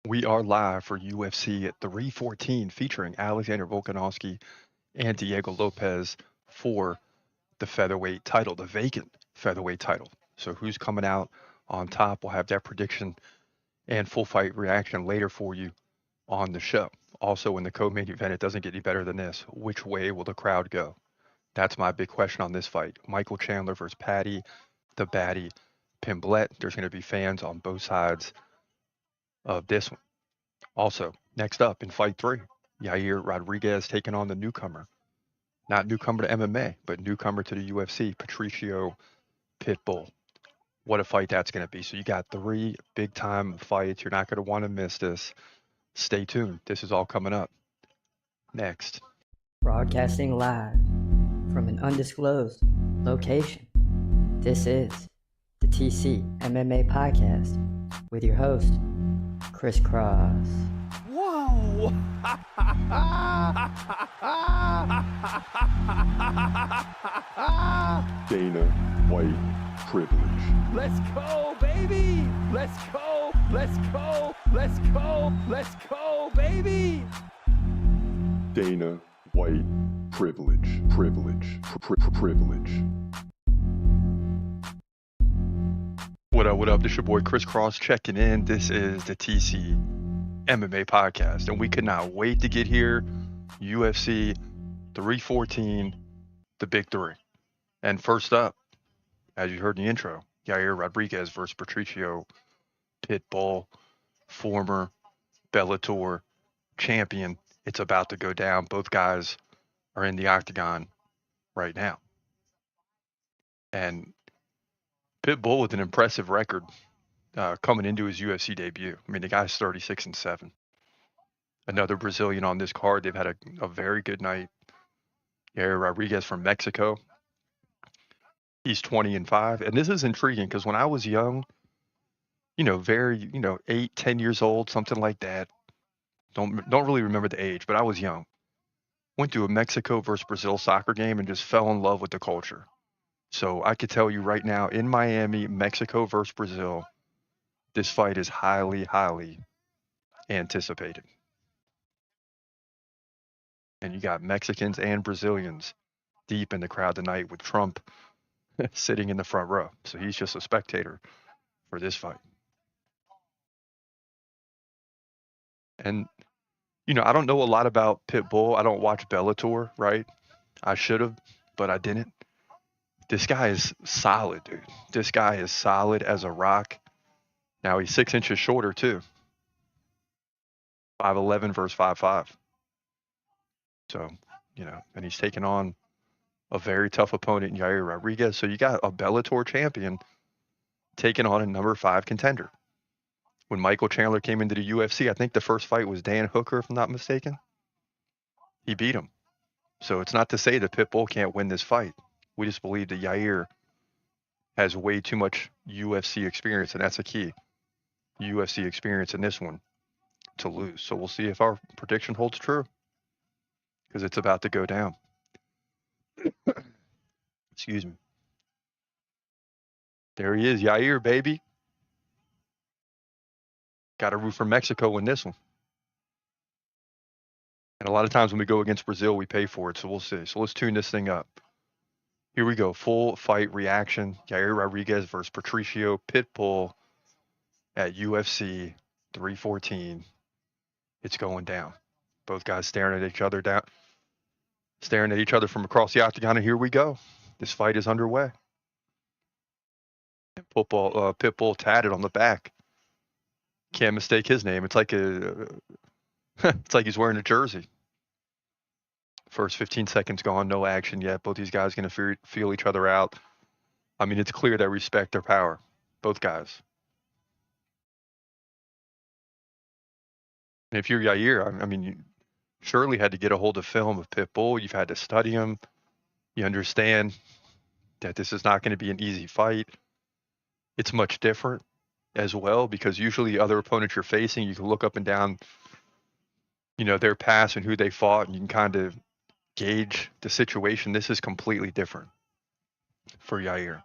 We are live for UFC at 314 featuring Alexander Volkanovski and Diego Lopes for the featherweight title, the vacant featherweight title. So who's coming out on top? We'll have that prediction and full fight reaction later for you on the show. Also, in the co-main event, it doesn't get any better than this. Which way will the crowd go? That's my big question on this fight. Michael Chandler versus Patty, the baddie, Pimblett. There's going to be fans on both sides of this one. Also, next up in fight 3, Yair Rodriguez taking on the newcomer. Not newcomer to MMA, but newcomer to the UFC, Patricio Pitbull. What a fight that's going to be. So you got 3 big-time fights. You're not going to want to miss this. Stay tuned. This is all coming up next. Broadcasting live from an undisclosed location. This is the TCMMA podcast with your host, Chris Cross. Whoa! Dana White privilege. Let's go, baby! Let's go! Let's go! Let's go! Let's go, baby! Dana White privilege. Privilege. Privilege. What up, what up? This is your boy Chris Cross checking in. This is the TC MMA podcast, and we could not wait to get here. UFC 314, the big 3. And first up, as you heard in the intro, Yair Rodriguez versus Patricio Pitbull, former Bellator champion. It's about to go down. Both guys are in the octagon right now. And Pitbull with an impressive record coming into his UFC debut. I mean, the guy's 36-7. Another Brazilian on this card. They've had a very good night. Yair Rodriguez from Mexico. He's 20-5. And this is intriguing because when I was young, very, 8, 10 years old, something like that. Don't really remember the age, but I was young. Went to a Mexico versus Brazil soccer game and just fell in love with the culture. So I could tell you right now, in Miami, Mexico versus Brazil, this fight is highly, highly anticipated. And you got Mexicans and Brazilians deep in the crowd tonight with Trump sitting in the front row. So he's just a spectator for this fight. And, I don't know a lot about Pitbull. I don't watch Bellator, right? I should have, but I didn't. This guy is solid, dude. This guy is solid as a rock. Now he's 6 inches shorter, too. 5'11 versus 5'5. So, and he's taking on a very tough opponent in Yair Rodriguez. So you got a Bellator champion taking on a number 5 contender. When Michael Chandler came into the UFC, I think the first fight was Dan Hooker, if I'm not mistaken. He beat him. So it's not to say that Pitbull can't win this fight. We just believe that Yair has way too much UFC experience, and that's a key. UFC experience in this one to lose. So we'll see if our prediction holds true, because it's about to go down. Excuse me. There he is, Yair, baby. Got to root for Mexico in this one. And a lot of times when we go against Brazil, we pay for it, so we'll see. So let's tune this thing up. Here we go, full fight reaction. Yair Rodriguez versus Patricio Pitbull at UFC 314. It's going down. Both guys staring at each other from across the octagon, and here we go. This fight is underway. And Pitbull tatted on the back. Can't mistake his name. It's like it's like he's wearing a jersey. First 15 seconds gone, no action yet. Both these guys going to feel each other out. I mean, it's clear they respect their power. Both guys. And if you're Yair, I mean, you surely had to get a hold of film of Pitbull. You've had to study him. You understand that this is not going to be an easy fight. It's much different as well, because usually the other opponents you're facing, you can look up and down, their past and who they fought, and you can kind of gauge the situation. This is completely different for Yair.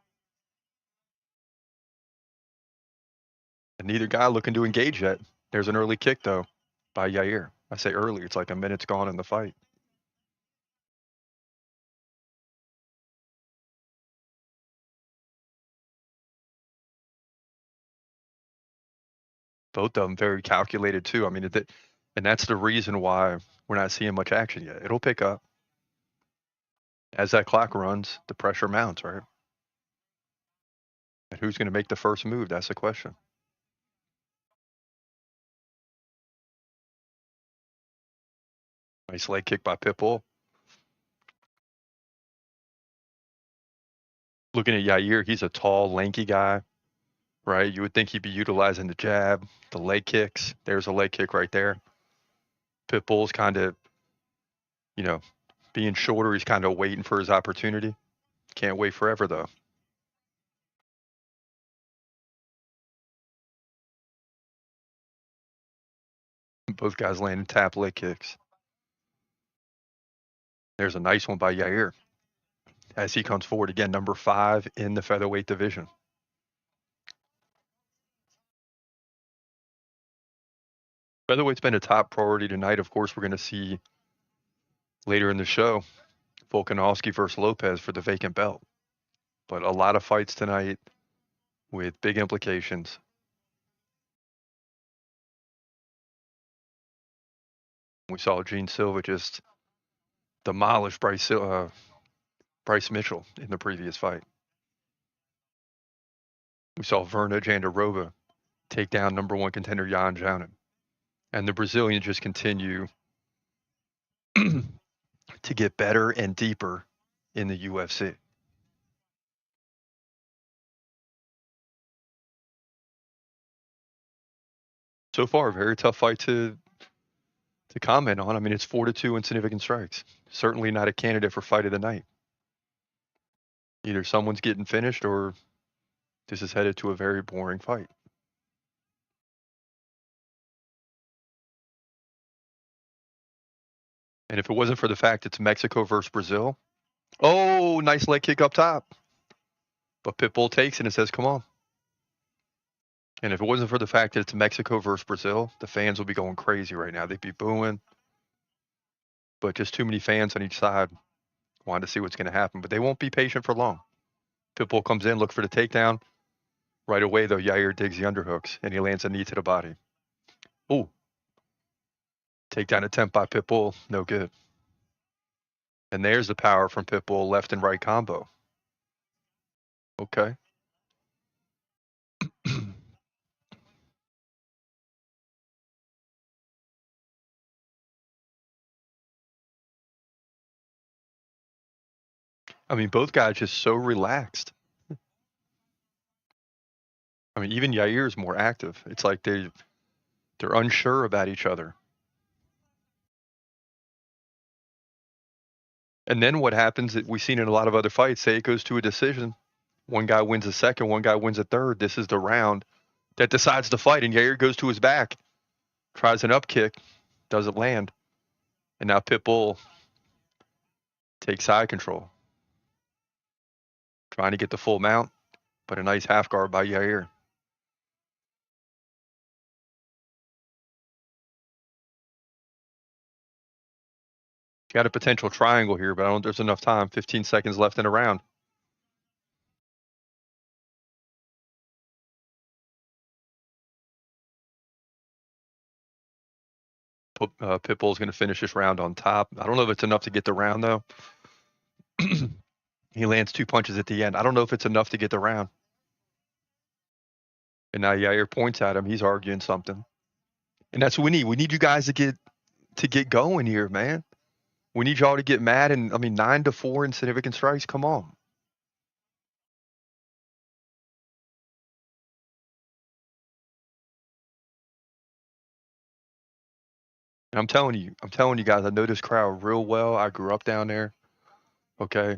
And neither guy looking to engage yet. There's an early kick, though, by Yair. I say early. It's like a minute's gone in the fight. Both of them very calculated, too. I mean, and that's the reason why we're not seeing much action yet. It'll pick up. As that clock runs, the pressure mounts, right? And who's going to make the first move? That's the question. Nice leg kick by Pitbull. Looking at Yair, he's a tall, lanky guy, right? You would think he'd be utilizing the jab, the leg kicks. There's a leg kick right there. Pitbull's kind of, being shorter. He's kind of waiting for his opportunity. Can't wait forever, though. Both guys landing tap leg kicks. There's a nice one by Yair as he comes forward again, number 5 in the featherweight division. Featherweight's been a top priority tonight. Of course, we're going to see later in the show Volkanovski versus Lopes for the vacant belt. But a lot of fights tonight with big implications. We saw Gene Silva just demolish Bryce Mitchell in the previous fight. We saw Verna Jandiroba take down number 1 contender Jan Jounin. And the Brazilians just continue to get better and deeper in the UFC. So far, a very tough fight to comment on. I mean, it's 4-2 in significant strikes. Certainly not a candidate for fight of the night. Either someone's getting finished or this is headed to a very boring fight. And if it wasn't for the fact it's Mexico versus Brazil, oh, nice leg kick up top. But Pitbull takes it and says, come on. And if it wasn't for the fact that it's Mexico versus Brazil, the fans would be going crazy right now. They'd be booing. But just too many fans on each side wanting to see what's going to happen. But they won't be patient for long. Pitbull comes in, look for the takedown. Right away, though, Yair digs the underhooks, and he lands a knee to the body. Ooh. Takedown attempt by Pitbull, no good. And there's the power from Pitbull, left and right combo. Okay. I mean, both guys just so relaxed. I mean, even Yair is more active. It's like they're unsure about each other. And then what happens that we've seen in a lot of other fights, say it goes to a decision. One guy wins a second, one guy wins a third. This is the round that decides the fight, and Yair goes to his back, tries an up kick, doesn't land. And now Pitbull takes side control. Trying to get the full mount, but a nice half guard by Yair. Got a potential triangle here, but I don't think there's enough time. 15 seconds left in a round. Pitbull's going to finish this round on top. I don't know if it's enough to get the round, though. He lands 2 punches at the end. I don't know if it's enough to get the round. And now Yair points at him. He's arguing something. And that's what we need. We need you guys to get going here, man. We need y'all to get mad. And, I mean, 9-4 in significant strikes. Come on. And I'm telling you guys, I know this crowd real well. I grew up down there. Okay.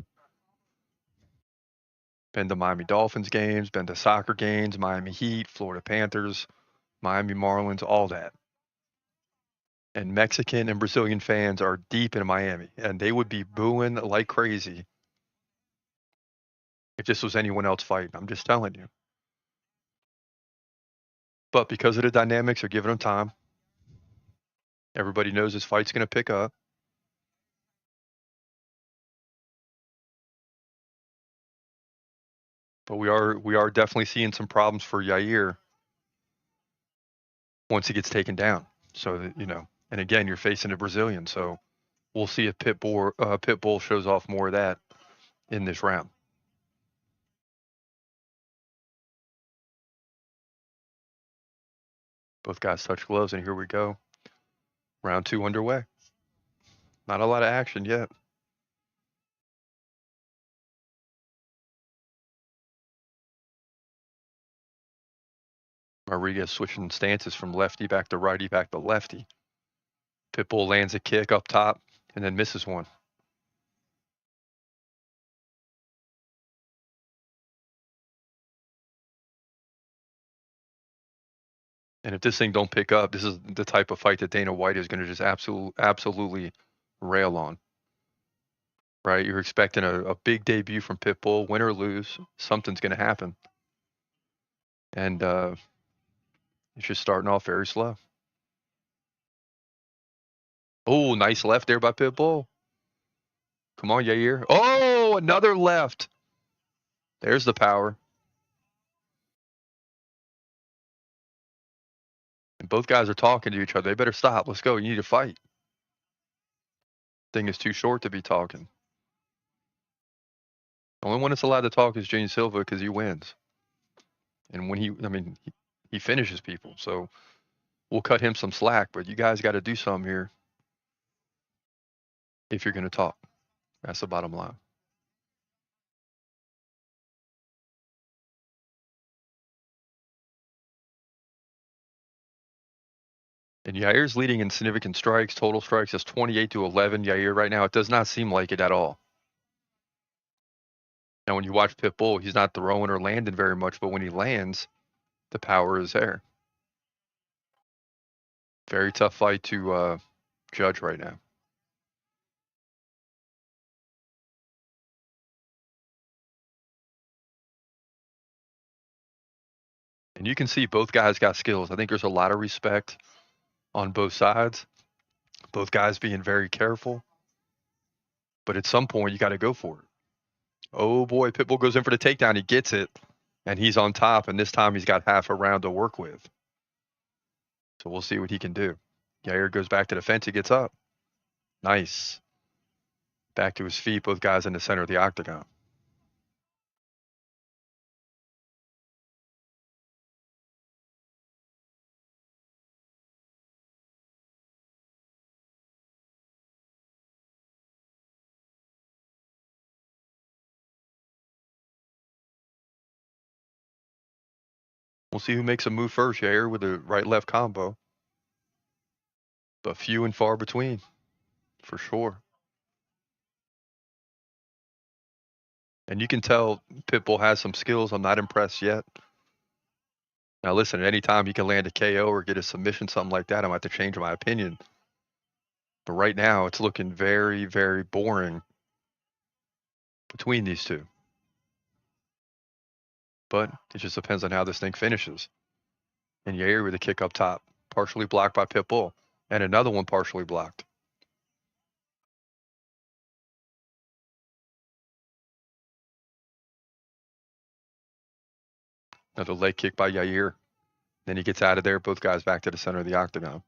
Been to Miami Dolphins games, been to soccer games, Miami Heat, Florida Panthers, Miami Marlins, all that. And Mexican and Brazilian fans are deep in Miami, and they would be booing like crazy if this was anyone else fighting. I'm just telling you. But because of the dynamics, they're giving him time. Everybody knows his fight's going to pick up. But we are definitely seeing some problems for Yair once he gets taken down. So that, and again, you're facing a Brazilian, so we'll see if Pitbull shows off more of that in this round. Both guys touch gloves, and here we go. Round 2 underway. Not a lot of action yet. Rodriguez switching stances from lefty back to righty back to lefty. Pitbull lands a kick up top and then misses one. And if this thing don't pick up, this is the type of fight that Dana White is going to just absolutely rail on. Right? You're expecting a big debut from Pitbull, win or lose, something's going to happen. And it's just starting off very slow. Oh, nice left there by Pitbull. Come on, Yair. Oh, another left. There's the power. And both guys are talking to each other. They better stop. Let's go. You need to fight. Thing is too short to be talking. The only one that's allowed to talk is James Silva because he wins. And when he finishes people. So we'll cut him some slack, but you guys got to do something here if you're going to talk. That's the bottom line. And Yair's leading in significant strikes. Total strikes is 28-11. Yair right now. It does not seem like it at all. Now, when you watch Pitbull, he's not throwing or landing very much, but when he lands, the power is there. Very tough fight to judge right now. And you can see both guys got skills. I think there's a lot of respect on both sides. Both guys being very careful. But at some point, you got to go for it. Oh, boy, Pitbull goes in for the takedown. He gets it, and he's on top, and this time he's got half a round to work with. So we'll see what he can do. Yair goes back to the fence. He gets up. Nice. Back to his feet, both guys in the center of the octagon. We'll see who makes a move first, Yair, with a right-left combo. But few and far between, for sure. And you can tell Pitbull has some skills. I'm not impressed yet. Now, listen, at any time he can land a KO or get a submission, something like that, I might have to change my opinion. But right now, it's looking very, very boring between these two. But it just depends on how this thing finishes. And Yair with a kick up top, partially blocked by Pitbull, and another one partially blocked. Another leg kick by Yair. Then he gets out of there, both guys back to the center of the octagon.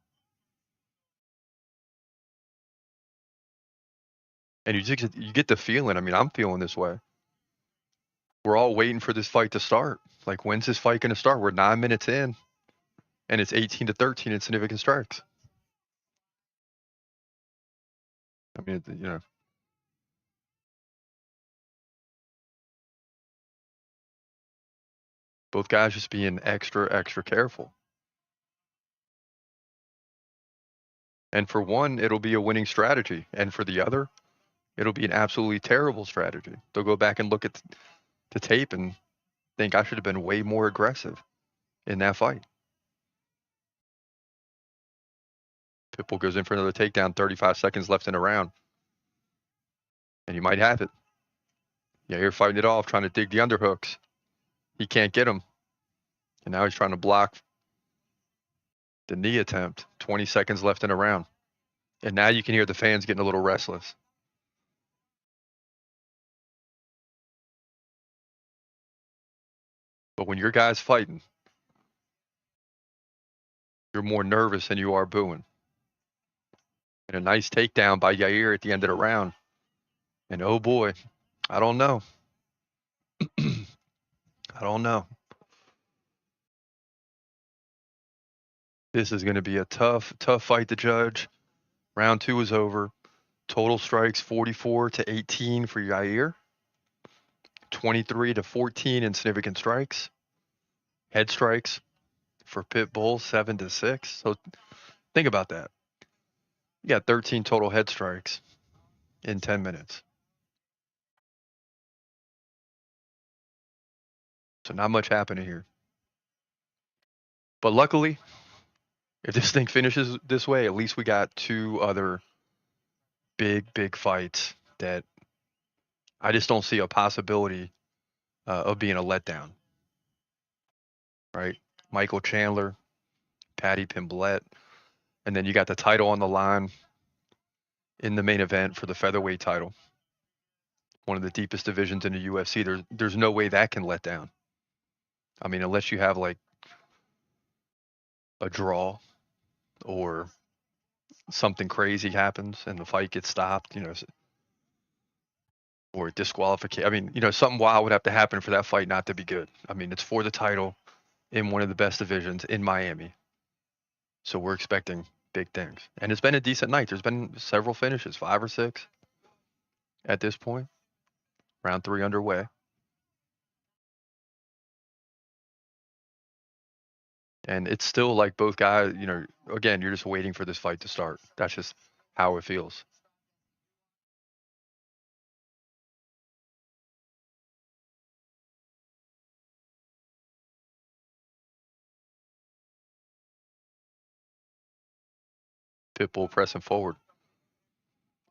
And you get the feeling, I'm feeling this way. We're all waiting for this fight to start. Like, when's this fight going to start? We're 9 minutes in, and it's 18-13 in significant strikes. Both guys just being extra, extra careful. And for one, it'll be a winning strategy. And for the other, it'll be an absolutely terrible strategy. They'll go back and look at the tape and think I should have been way more aggressive in that fight. Pitbull goes in for another takedown, 35 seconds left in a round. And you might have it. Yeah, you're fighting it off, trying to dig the underhooks. He can't get him. And now he's trying to block The knee attempt, 20 seconds left in a round. And now you can hear the fans getting a little restless. But when your guy's fighting, you're more nervous than you are booing. And a nice takedown by Yair at the end of the round. And oh boy, I don't know. I don't know. This is going to be a tough fight to judge. Round 2 is over. Total strikes 44-18 for Yair. 23-14 in significant strikes. Head strikes for Pitbull 7-6. So think about that. You got 13 total head strikes in 10 minutes. So not much happening here. But luckily, if this thing finishes this way, at least we got 2 other big fights that I just don't see a possibility of being a letdown. Right? Michael Chandler, Paddy Pimblett, and then you got the title on the line in the main event for the featherweight title. One of the deepest divisions in the UFC. There's no way that can let down. I mean, unless you have like a draw or something crazy happens and the fight gets stopped, or disqualification. I mean, something wild would have to happen for that fight not to be good. I mean, it's for the title in one of the best divisions in Miami. So we're expecting big things. And it's been a decent night. There's been several finishes, 5 or 6 at this point. Round 3 underway. And it's still like both guys, again, you're just waiting for this fight to start. That's just how it feels. Pitbull pressing forward.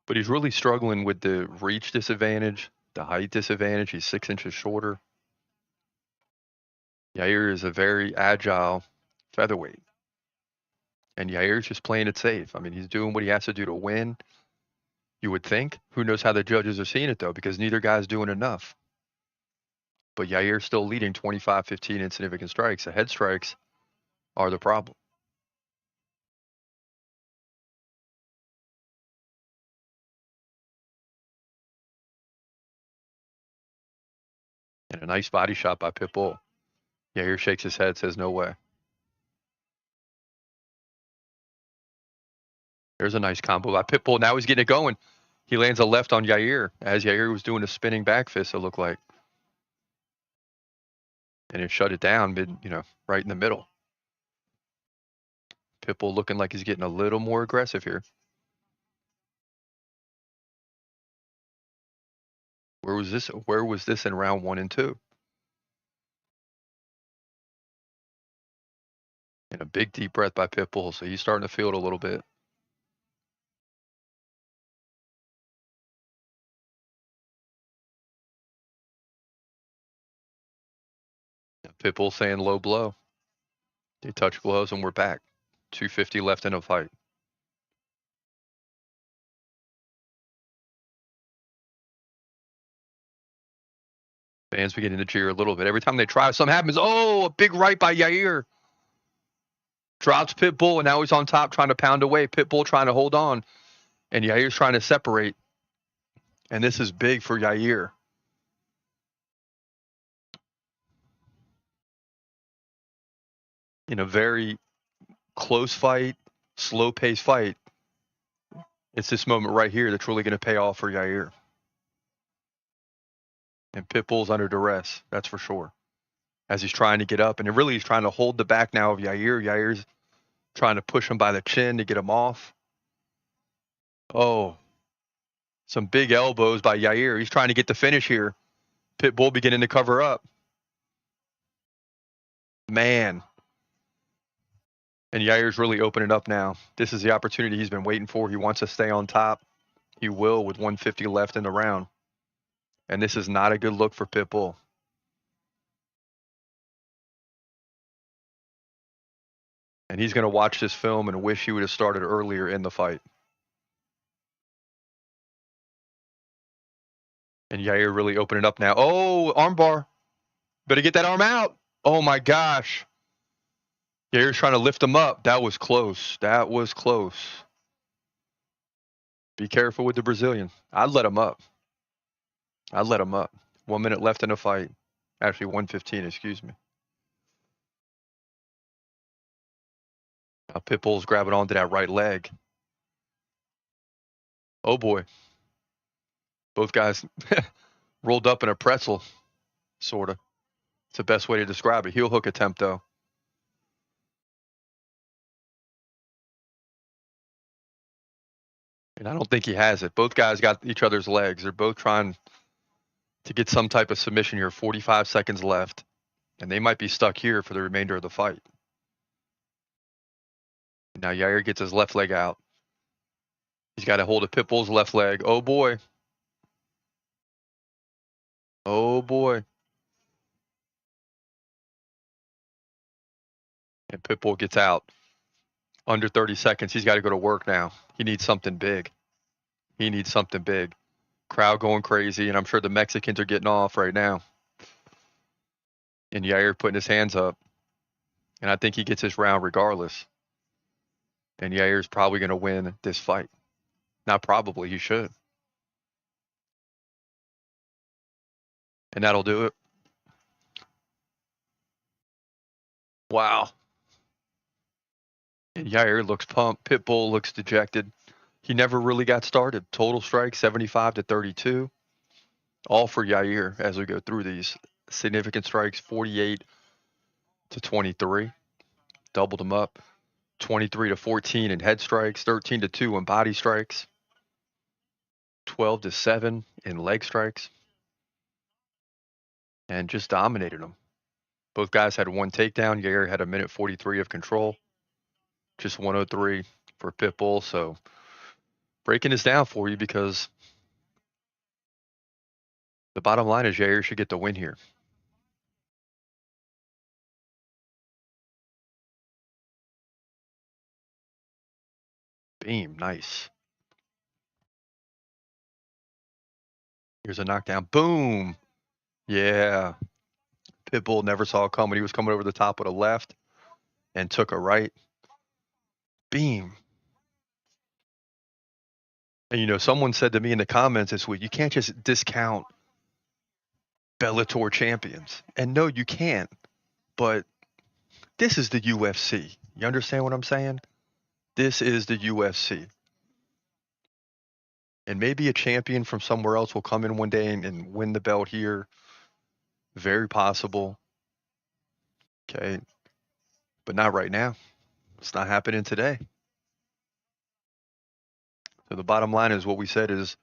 But he's really struggling with the reach disadvantage, the height disadvantage. He's 6 inches shorter. Yair is a very agile featherweight. And Yair's just playing it safe. I mean, he's doing what he has to do to win, you would think. Who knows how the judges are seeing it, though, because neither guy's doing enough. But Yair's still leading 25-15 in significant strikes. The head strikes are the problem. And a nice body shot by Pitbull. Yair shakes his head, says no way. There's a nice combo by Pitbull. Now he's getting it going. He lands a left on Yair as Yair was doing a spinning back fist, it looked like. And it shut it down right in the middle. Pitbull looking like he's getting a little more aggressive here. Where was this in round 1 and 2? And a big deep breath by Pitbull, so he's starting to feel it a little bit. Pitbull saying low blow. They touch gloves and we're back. 250 left in a fight. Fans beginning to cheer a little bit. Every time they try, something happens. Oh, a big right by Yair. Drops Pitbull, and now he's on top trying to pound away. Pitbull trying to hold on. And Yair's trying to separate. And this is big for Yair. In a very close fight, slow-paced fight, it's this moment right here that's really going to pay off for Yair. And Pitbull's under duress, that's for sure, as he's trying to get up. And really he's trying to hold the back now of Yair. Yair's trying to push him by the chin to get him off. Oh, some big elbows by Yair. He's trying to get the finish here. Pitbull beginning to cover up. Man. And Yair's really opening up now. This is the opportunity he's been waiting for. He wants to stay on top. He will with 150 left in the round. And this is not a good look for Pitbull. And he's going to watch this film and wish he would have started earlier in the fight. And Yair really opening up now. Oh, armbar. Better get that arm out. Oh, my gosh. Yair's trying to lift him up. That was close. That was close. Be careful with the Brazilian. I'd let him up. I'd let him up. 1 minute left in the fight. Actually, 1:15, excuse me. Now Pitbull's grabbing onto that right leg. Oh, boy. Both guys rolled up in a pretzel, sort of. It's the best way to describe it. Heel hook attempt, though. And I don't think he has it. Both guys got each other's legs. They're both trying to get some type of submission here. 45 seconds left. And they might be stuck here for the remainder of the fight. Now Yair gets his left leg out. He's got to hold of Pitbull's left leg. Oh, boy. Oh, boy. And Pitbull gets out. Under 30 seconds. He's got to go to work now. He needs something big. He needs something big. Crowd going crazy, and I'm sure the Mexicans are getting off right now. And Yair putting his hands up. And I think he gets his round regardless. And Yair's probably going to win this fight. Not probably, he should. And that'll do it. Wow. And Yair looks pumped. Pitbull looks dejected. He never really got started. Total strike 75-32. All for Yair as we go through these. Significant strikes 48-23. Doubled them up. 23-14 in head strikes. 13-2 in body strikes. 12-7 in leg strikes. And just dominated them. Both guys had one takedown. Yair had 1:43 of control. Just 103 for Pitbull. So breaking this down for you because the bottom line is Yair should get the win here. Beam, nice. Here's a knockdown. Boom. Yeah. Pitbull never saw it coming. He was coming over the top with a left and took a right. Beam. And someone said to me in the comments this week, you can't just discount Bellator champions. And no, you can't. But this is the UFC. You understand what I'm saying? This is the UFC. And maybe a champion from somewhere else will come in one day and win the belt here. Very possible. Okay. But not right now. It's not happening today. So the bottom line is what we said is,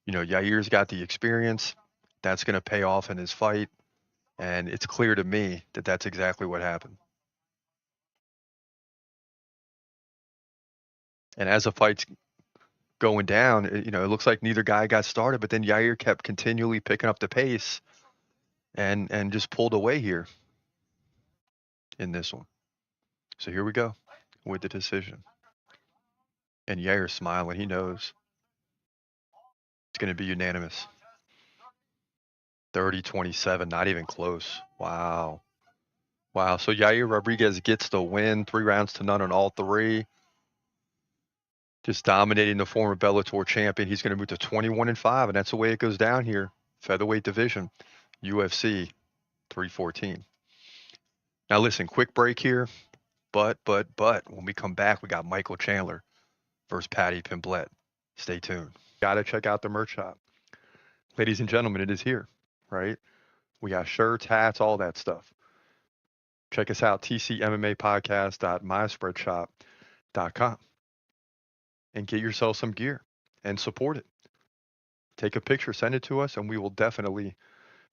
Yair's got the experience. That's going to pay off in his fight. And it's clear to me that that's exactly what happened. And as the fight's going down, it looks like neither guy got started, but then Yair kept continually picking up the pace and just pulled away here in this one. So here we go with the decision. And Yair's smiling. He knows it's going to be unanimous. 30-27, not even close. Wow. So Yair Rodriguez gets the win, 3-0 on all three. Just dominating the former Bellator champion. He's going to move to 21-5, and that's the way it goes down here. Featherweight division, UFC 314. Now listen, quick break here. But when we come back, we got Michael Chandler versus Paddy Pimblett. Stay tuned. Got to check out the merch shop. Ladies and gentlemen, it is here, right? We got shirts, hats, all that stuff. Check us out, tcmmapodcast.myspreadshop.com. And get yourself some gear and support it. Take a picture, send it to us, and we will definitely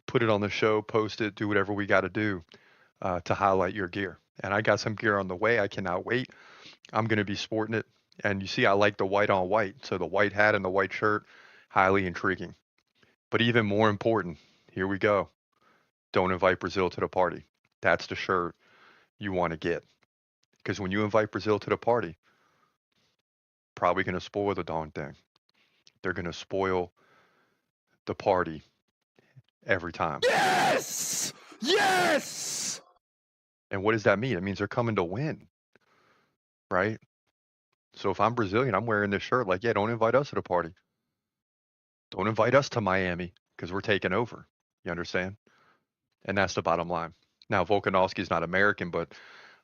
put it on the show, post it, do whatever we got to do to highlight your gear. And I got some gear on the way. I cannot wait. I'm going to be sporting it. And you see, I like the white on white. So the white hat and the white shirt, highly intriguing. But even more important, here we go. Don't invite Brazil to the party. That's the shirt you want to get. Because when you invite Brazil to the party, probably going to spoil the darn thing. They're going to spoil the party every time. Yes! Yes! And what does that mean? It means they're coming to win, right? So if I'm Brazilian, I'm wearing this shirt like, yeah, don't invite us to the party. Don't invite us to Miami because we're taking over. You understand? And that's the bottom line. Now, Volkanovski's not American, but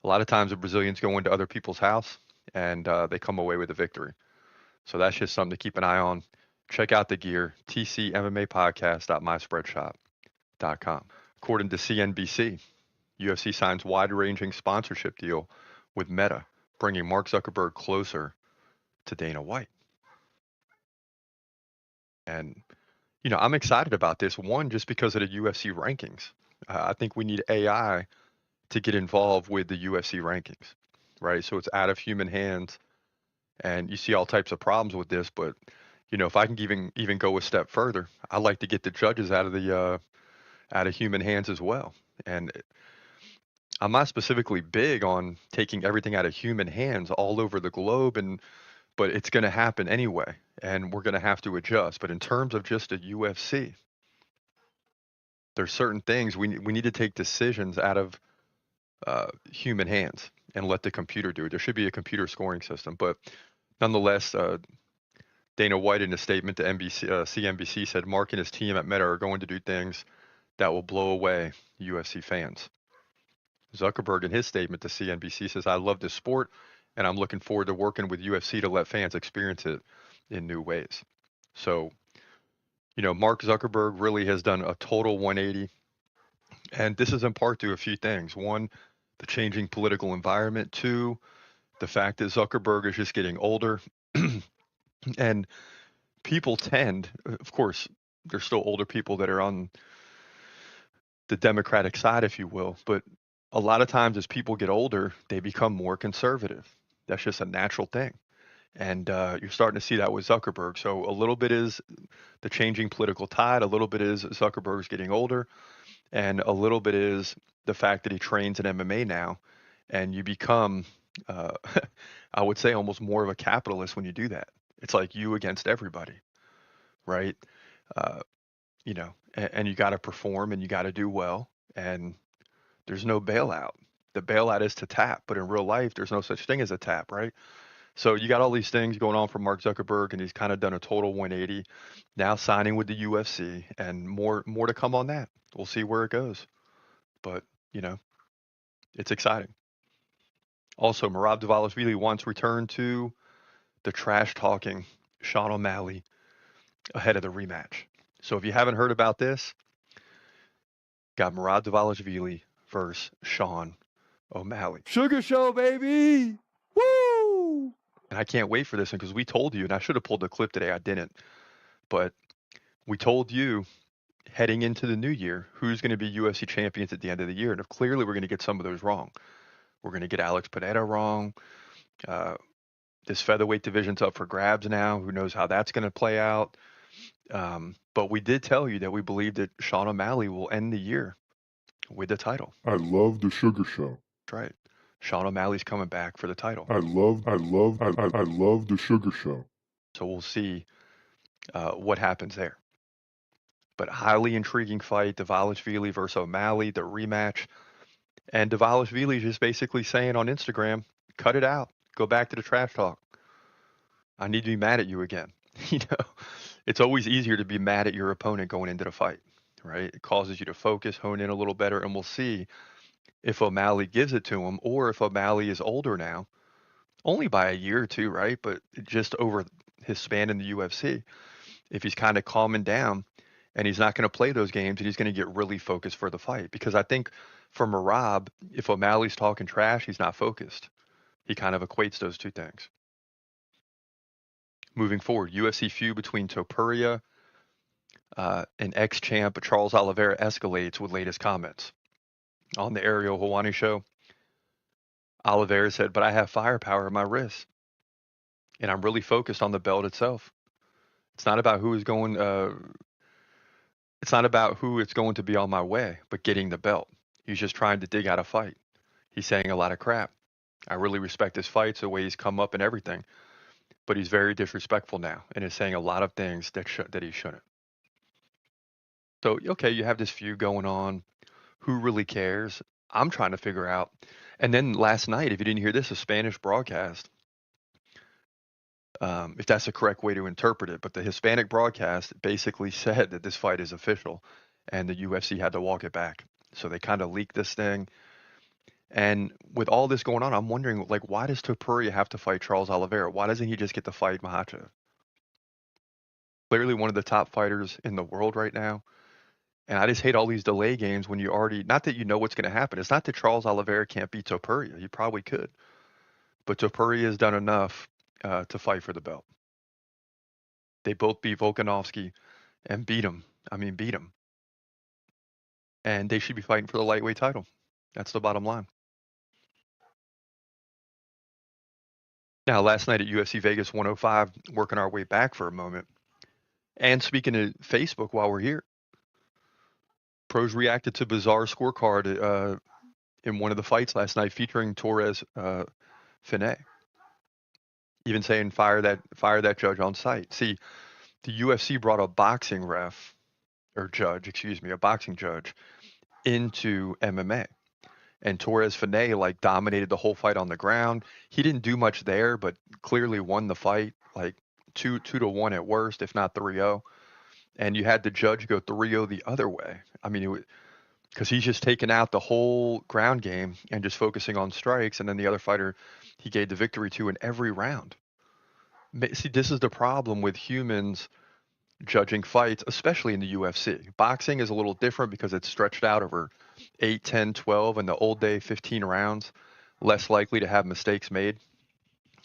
a lot of times the Brazilians go into other people's house and they come away with a victory. So that's just something to keep an eye on. Check out the gear, tcmmapodcast.myspreadshop.com. According to CNBC, UFC signs wide-ranging sponsorship deal with Meta, bringing Mark Zuckerberg closer to Dana White. And, I'm excited about this. One, just because of the UFC rankings. I think we need AI to get involved with the UFC rankings, right? So it's out of human hands, and you see all types of problems with this. But if I can even go a step further, I like to get the judges out of human hands as well. And I'm not specifically big on taking everything out of human hands all over the globe, but it's going to happen anyway, and we're going to have to adjust. But in terms of just a UFC, there's certain things we need to take decisions out of human hands and let the computer do it. There should be a computer scoring system, but nonetheless, Dana White in a statement to CNBC said Mark and his team at Meta are going to do things that will blow away UFC fans. Zuckerberg in his statement to CNBC says, I love this sport and I'm looking forward to working with UFC to let fans experience it in new ways. So, Mark Zuckerberg really has done a total 180. And this is in part due to a few things. One, the changing political environment. Two, the fact that Zuckerberg is just getting older. And people tend, of course, there's still older people that are on the Democratic side, if you will, but a lot of times as people get older, they become more conservative. That's just a natural thing. And you're starting to see that with Zuckerberg. So a little bit is the changing political tide, a little bit is Zuckerberg's getting older, and a little bit is the fact that he trains in MMA now, and you become, I would say, almost more of a capitalist when you do that. It's like you against everybody, right? Uh, and you got to perform and you got to do well, and there's no bailout. The bailout is to tap, but in real life, there's no such thing as a tap, right? So you got all these things going on for Mark Zuckerberg, and he's kind of done a total 180, now signing with the UFC, and more to come on that. We'll see where it goes, but it's exciting. Also, Merab Dvalishvili once returned to the trash talking Sean O'Malley ahead of the rematch. So if you haven't heard about this, got Merab Dvalishvili versus Sean O'Malley. Sugar show, baby! Woo! And I can't wait for this one because we told you, and I should have pulled the clip today. I didn't. But we told you heading into the new year who's going to be UFC champions at the end of the year. And if clearly we're going to get some of those wrong. We're going to get Alex Pineda wrong. This featherweight division's up for grabs now. Who knows how that's going to play out. But we did tell you that we believe that Sean O'Malley will end the year with the title. I love the Sugar Show. That's right. Sean O'Malley's coming back for the title. I love the Sugar Show. So we'll see what happens there. But highly intriguing fight, Dvalishvili versus O'Malley, the rematch. And Dvalishvili is just basically saying on Instagram, cut it out. Go back to the trash talk. I need to be mad at you again. It's always easier to be mad at your opponent going into the fight, right? It causes you to focus, hone in a little better, and we'll see if O'Malley gives it to him or if O'Malley is older now, only by a year or two, right? But just over his span in the UFC, if he's kind of calming down and he's not going to play those games and he's going to get really focused for the fight. Because I think for Merab, if O'Malley's talking trash, he's not focused. He kind of equates those two things. Moving forward, UFC feud between Topuria and ex-champ Charles Oliveira escalates with latest comments. On the Ariel Helwani show, Oliveira said, but I have firepower in my wrist, and I'm really focused on the belt itself. It's not about who is going. It's not about who it's going to be on my way, but getting the belt. He's just trying to dig out a fight. He's saying a lot of crap. I really respect his fights, the way he's come up and everything. But he's very disrespectful now and is saying a lot of things that he shouldn't. So, okay, you have this feud going on. Who really cares? I'm trying to figure out. And then last night, if you didn't hear this, a Spanish broadcast, if that's the correct way to interpret it, but the Hispanic broadcast basically said that this fight is official and the UFC had to walk it back. So they kind of leaked this thing. And with all this going on, I'm wondering, like, why does Topuria have to fight Charles Oliveira? Why doesn't he just get to fight Makhachev? Clearly one of the top fighters in the world right now. And I just hate all these delay games when you already, not that you know what's going to happen. It's not that Charles Oliveira can't beat Topuria. He probably could. But Topuria has done enough to fight for the belt. They both beat Volkanovski and beat him. Beat him. And they should be fighting for the lightweight title. That's the bottom line. Now, last night at UFC Vegas 105, working our way back for a moment, and speaking to Facebook while we're here, pros reacted to bizarre scorecard in one of the fights last night featuring Torres Finet. Even saying fire that judge on sight. See, the UFC brought a boxing judge into MMA. And Torres Finet dominated the whole fight on the ground. He didn't do much there, but clearly won the fight, like 2-1 at worst, if not 3-0. And you had the judge go 3-0 the other way. Because he's just taken out the whole ground game and just focusing on strikes. And then the other fighter, he gave the victory to in every round. See, this is the problem with humans judging fights, especially in the UFC. Boxing is a little different because it's stretched out over 8, 10, 12, and the old day 15 rounds, less likely to have mistakes made,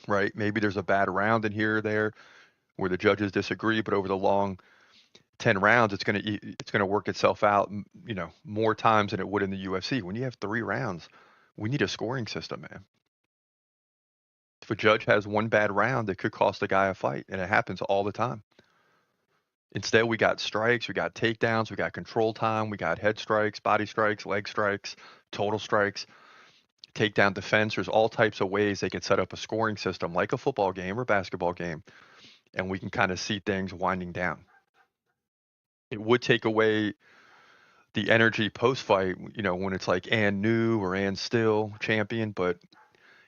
right? Maybe there's a bad round in here or there where the judges disagree, but over the long 10 rounds, it's going to work itself out, more times than it would in the UFC. When you have 3 rounds, we need a scoring system, man. If a judge has one bad round, it could cost a guy a fight, and it happens all the time. Instead, we got strikes, we got takedowns, we got control time, we got head strikes, body strikes, leg strikes, total strikes, takedown defense. There's all types of ways they could set up a scoring system like a football game or basketball game, and we can kind of see things winding down. It would take away the energy post-fight, when it's like and new or and still champion, but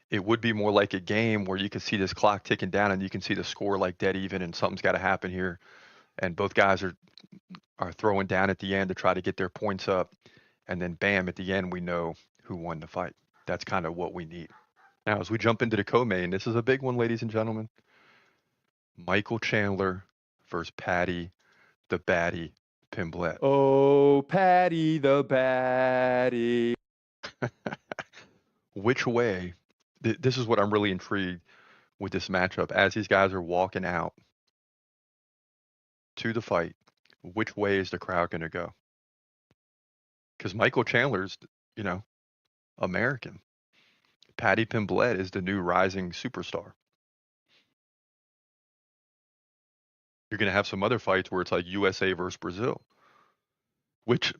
it would be more like a game where you can see this clock ticking down and you can see the score like dead even and something's got to happen here. And both guys are throwing down at the end to try to get their points up. And then bam, at the end, we know who won the fight. That's kind of what we need. Now, as we jump into the co-main, this is a big one, ladies and gentlemen. Michael Chandler versus Paddy the Baddy Pimblett. Oh, Patty the Batty. Which way? This is what I'm really intrigued with this matchup. As these guys are walking out to the fight, which way is the crowd going to go? Because Michael Chandler's, American. Paddy Pimblett is the new rising superstar. You're going to have some other fights where it's like USA versus Brazil, which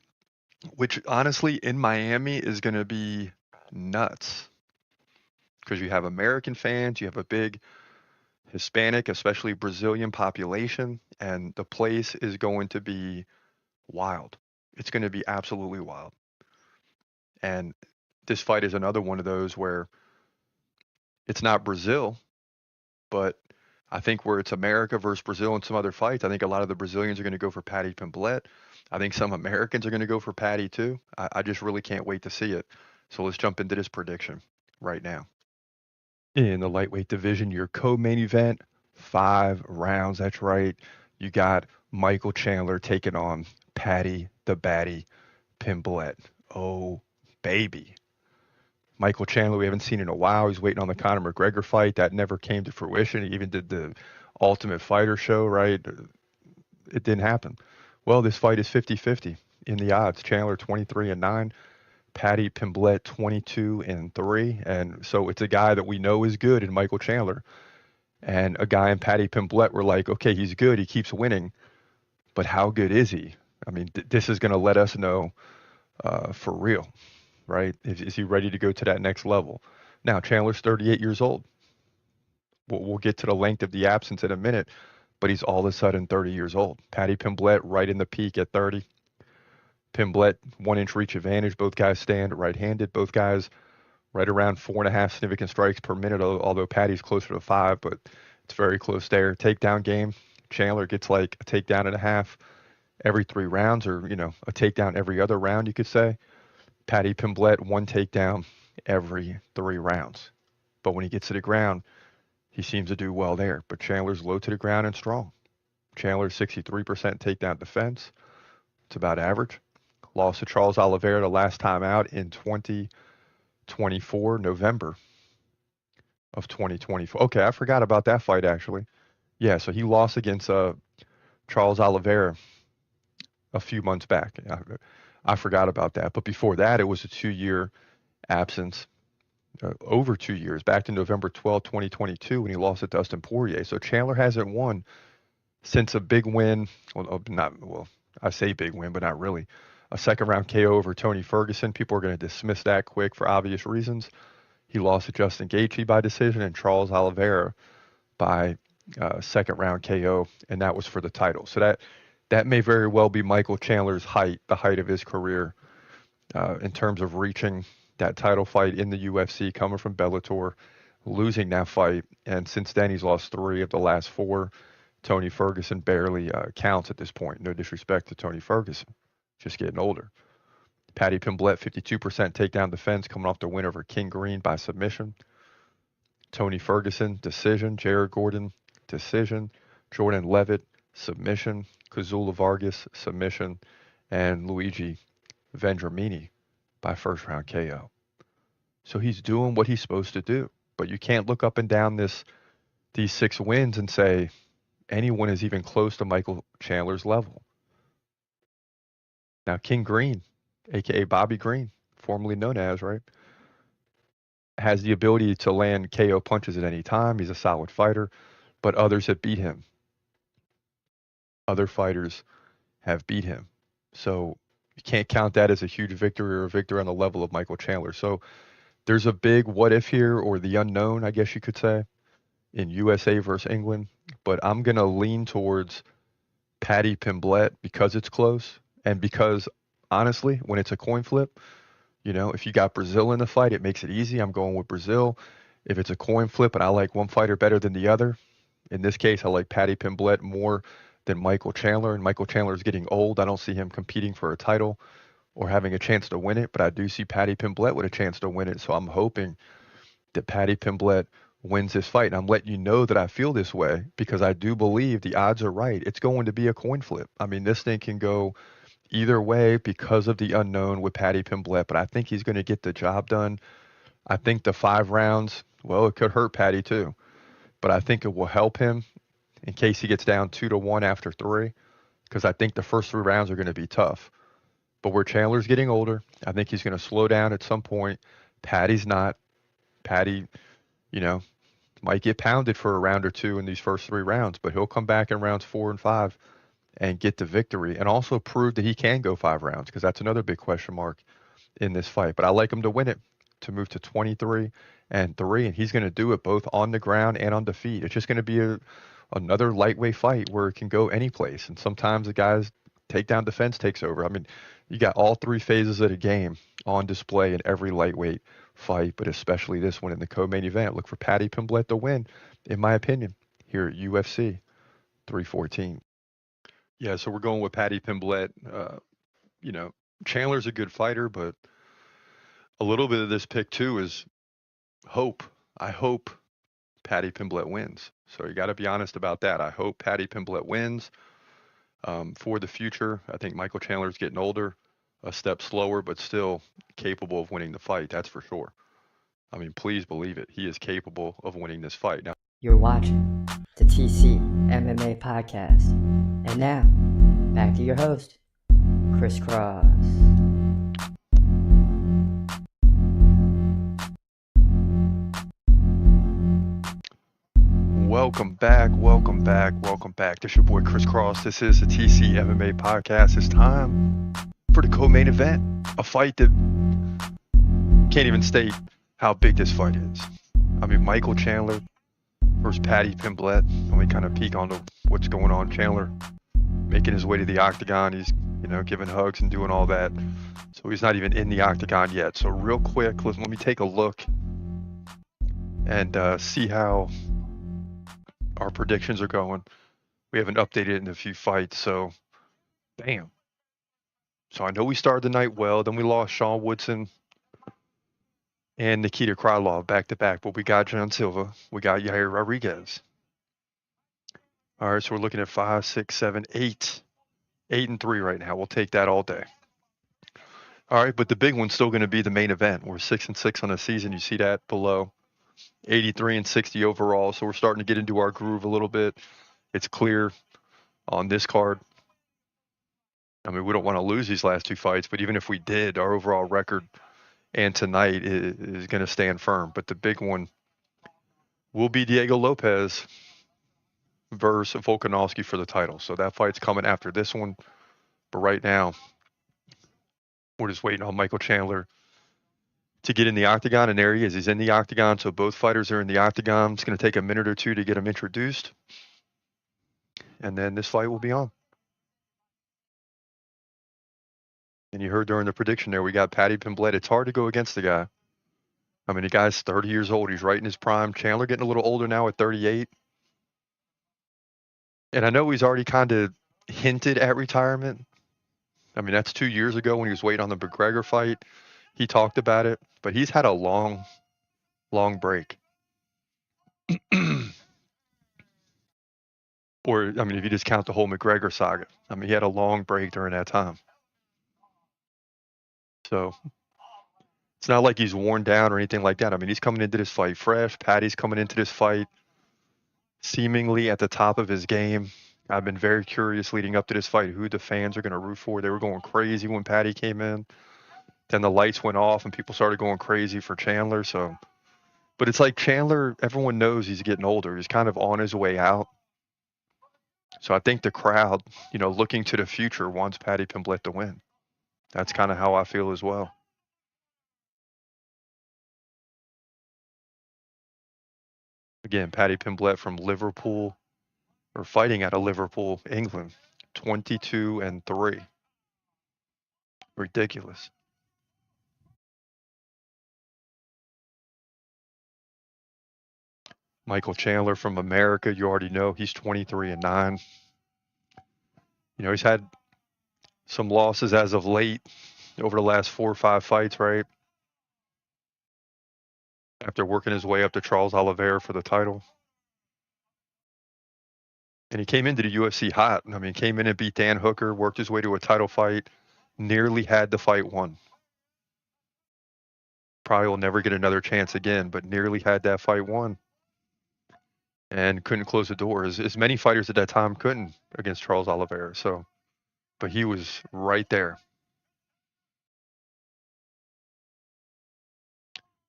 honestly in Miami is going to be nuts. Because you have American fans, you have a big Hispanic, especially Brazilian population, and the place is going to be wild. It's going to be absolutely wild. And this fight is another one of those where it's not Brazil, but I think where it's America versus Brazil and some other fights, I think a lot of the Brazilians are going to go for Paddy Pimblett. I think some Americans are going to go for Paddy too. I just really can't wait to see it. So let's jump into this prediction right now. In the lightweight division, your co-main event, 5 rounds. That's right. You got Michael Chandler taking on Paddy the Baddy Pimblett. Oh, baby. Michael Chandler, we haven't seen in a while. He's waiting on the Conor McGregor fight. That never came to fruition. He even did the Ultimate Fighter show, right? It didn't happen. Well, this fight is 50-50 in the odds. Chandler 23-9. Paddy Pimblett 22-3, and so it's a guy that we know is good in Michael Chandler, and a guy in Paddy Pimblett. We're like, okay, he's good, he keeps winning, but how good is he? This is going to let us know for real, right? Is he ready to go to that next level? Now, Chandler's 38 years old. We'll get to the length of the absence in a minute, but he's all of a sudden 30 years old. Paddy Pimblett right in the peak at 30. Pimblett, 1-inch reach advantage. Both guys stand right-handed. Both guys right around 4.5 significant strikes per minute, although Paddy's closer to 5, but it's very close there. Takedown game, Chandler gets like a takedown and a half every 3 rounds, or, a takedown every other round, you could say. Paddy Pimblett, 1 takedown every 3 rounds. But when he gets to the ground, he seems to do well there. But Chandler's low to the ground and strong. Chandler's 63% takedown defense. It's about average. Lost to Charles Oliveira the last time out in 2024, November of 2024. Okay, I forgot about that fight, actually. Yeah, so he lost against Charles Oliveira a few months back. I forgot about that. But before that, it was a 2-year absence, over 2 years, back to November 12, 2022, when he lost to Dustin Poirier. So Chandler hasn't won since a big win. I say big win, but not really. A second-round KO over Tony Ferguson. People are going to dismiss that quick for obvious reasons. He lost to Justin Gaethje by decision and Charles Oliveira by second-round KO, and that was for the title. So that may very well be Michael Chandler's height, the height of his career, in terms of reaching that title fight in the UFC, coming from Bellator, losing that fight. And since then, he's lost 3 of the last 4. Tony Ferguson barely counts at this point. No disrespect to Tony Ferguson, just getting older. Paddy Pimblett, 52% takedown defense, coming off the win over King Green by submission. Tony Ferguson, decision. Jared Gordon, decision. Jordan Levitt, submission. Kazula Vargas, submission. And Luigi Vendramini by first-round KO. So he's doing what he's supposed to do. But you can't look up and down these 6 wins and say anyone is even close to Michael Chandler's level. Now, King Green, a.k.a. Bobby Green, formerly known as, right, has the ability to land KO punches at any time. He's a solid fighter, but others have beat him. Other fighters have beat him. So you can't count that as a huge victory or a victory on the level of Michael Chandler. So there's a big what if here, or the unknown, I guess you could say, in USA versus England. But I'm going to lean towards Paddy Pimblett because it's close, and because, honestly, when it's a coin flip, if you got Brazil in the fight, it makes it easy. I'm going with Brazil. If it's a coin flip and I like one fighter better than the other, in this case, I like Paddy Pimblett more than Michael Chandler. And Michael Chandler is getting old. I don't see him competing for a title or having a chance to win it, but I do see Paddy Pimblett with a chance to win it. So I'm hoping that Paddy Pimblett wins this fight. And I'm letting you know that I feel this way because I do believe the odds are right. It's going to be a coin flip. I mean, this thing can go either way because of the unknown with Paddy Pimblett, but I think he's going to get the job done. I think the 5 rounds, well, it could hurt Paddy too, but I think it will help him in case he gets down 2-1 after 3, because I think the first 3 rounds are going to be tough. But where Chandler's getting older, I think he's going to slow down at some point. Paddy's not. Paddy, might get pounded for a round or 2 in these first 3 rounds, but he'll come back in rounds 4 and 5 and get the victory, and also prove that he can go 5 rounds, because that's another big question mark in this fight. But I like him to win it, to move to 23-3, and he's going to do it both on the ground and on the feet. It's just going to be another lightweight fight where it can go any place, and sometimes the guy's takedown defense takes over. I mean, you got all 3 phases of the game on display in every lightweight fight, but especially this one in the co-main event. Look for Paddy Pimblett to win, in my opinion, here at UFC 314. Yeah, so we're going with Paddy Pimblett. Chandler's a good fighter, but a little bit of this pick too is hope. I hope Paddy Pimblett wins. So you got to be honest about that. I hope Paddy Pimblett wins for the future. I think Michael Chandler's getting older, a step slower, but still capable of winning the fight. That's for sure. I mean, please believe it. He is capable of winning this fight. Now, You're watching the TCMMA podcast. And now, back to your host, Chris Cross. welcome back. This your boy Chris Cross. This is the TCMMA podcast. It's time for the co-main event, a fight that can't even state how big this fight is. I mean, Michael Chandler versus Paddy Pimblett. And we kind of peek onto what's going on. Chandler making his way to the octagon. He's, giving hugs and doing all that. So he's not even in the octagon yet. So real quick, let me take a look and see how our predictions are going. We haven't updated in a few fights, so bam. So I know we started the night well. Then we lost Sean Woodson and Nikita Krylov back to back. But we got John Silva. We got Yair Rodriguez. All right, so we're looking at 5, 6, 7, 8. 8-3 right now. We'll take that all day. All right, but the big one's still going to be the main event. We're 6-6 on the season. You see that below. 83-60 overall. So we're starting to get into our groove a little bit. It's clear on this card. I mean, we don't want to lose these last two fights, but even if we did, our overall record and tonight is going to stand firm. But the big one will be Diego Lopes versus Volkanovski for the title. So that fight's coming after this one. But right now, we're just waiting on Michael Chandler to get in the octagon, and there he is. He's in the octagon, so both fighters are in the octagon. It's going to take a minute or two to get them introduced, and then this fight will be on. And you heard during the prediction there, we got Paddy Pimblett. It's hard to go against the guy. I mean, the guy's 30 years old. He's right in his prime. Chandler getting a little older now at 38. And I know he's already kind of hinted at retirement. I mean, that's 2 years ago when he was waiting on the McGregor fight. He talked about it, but he's had a long break. Or, I mean, if you just count the whole McGregor saga, I mean, he had a long break during that time. So it's not like he's worn down or anything like that. I mean, he's coming into this fight fresh. Paddy's coming into this fight seemingly at the top of his game. I've been very curious leading up to this fight who the fans are going to root for. They were going crazy when Paddy came in. Then the lights went off and people started going crazy for Chandler. So, but it's like Chandler, everyone knows he's getting older. He's kind of on his way out. So I think the crowd, looking to the future, wants Paddy Pimblett to win. That's kind of how I feel as well. Again, Paddy Pimblett from Liverpool, or fighting out of Liverpool, England, 22-3. Ridiculous. Michael Chandler from America, you already know, he's 23-9. He's had some losses as of late over the last 4 or 5 fights, right? After working his way up to Charles Oliveira for the title. And he came into the UFC hot. I mean, came in and beat Dan Hooker, worked his way to a title fight, nearly had the fight won. Probably will never get another chance again, but nearly had that fight won. And couldn't close the door. As many fighters at that time couldn't against Charles Oliveira. So, but he was right there.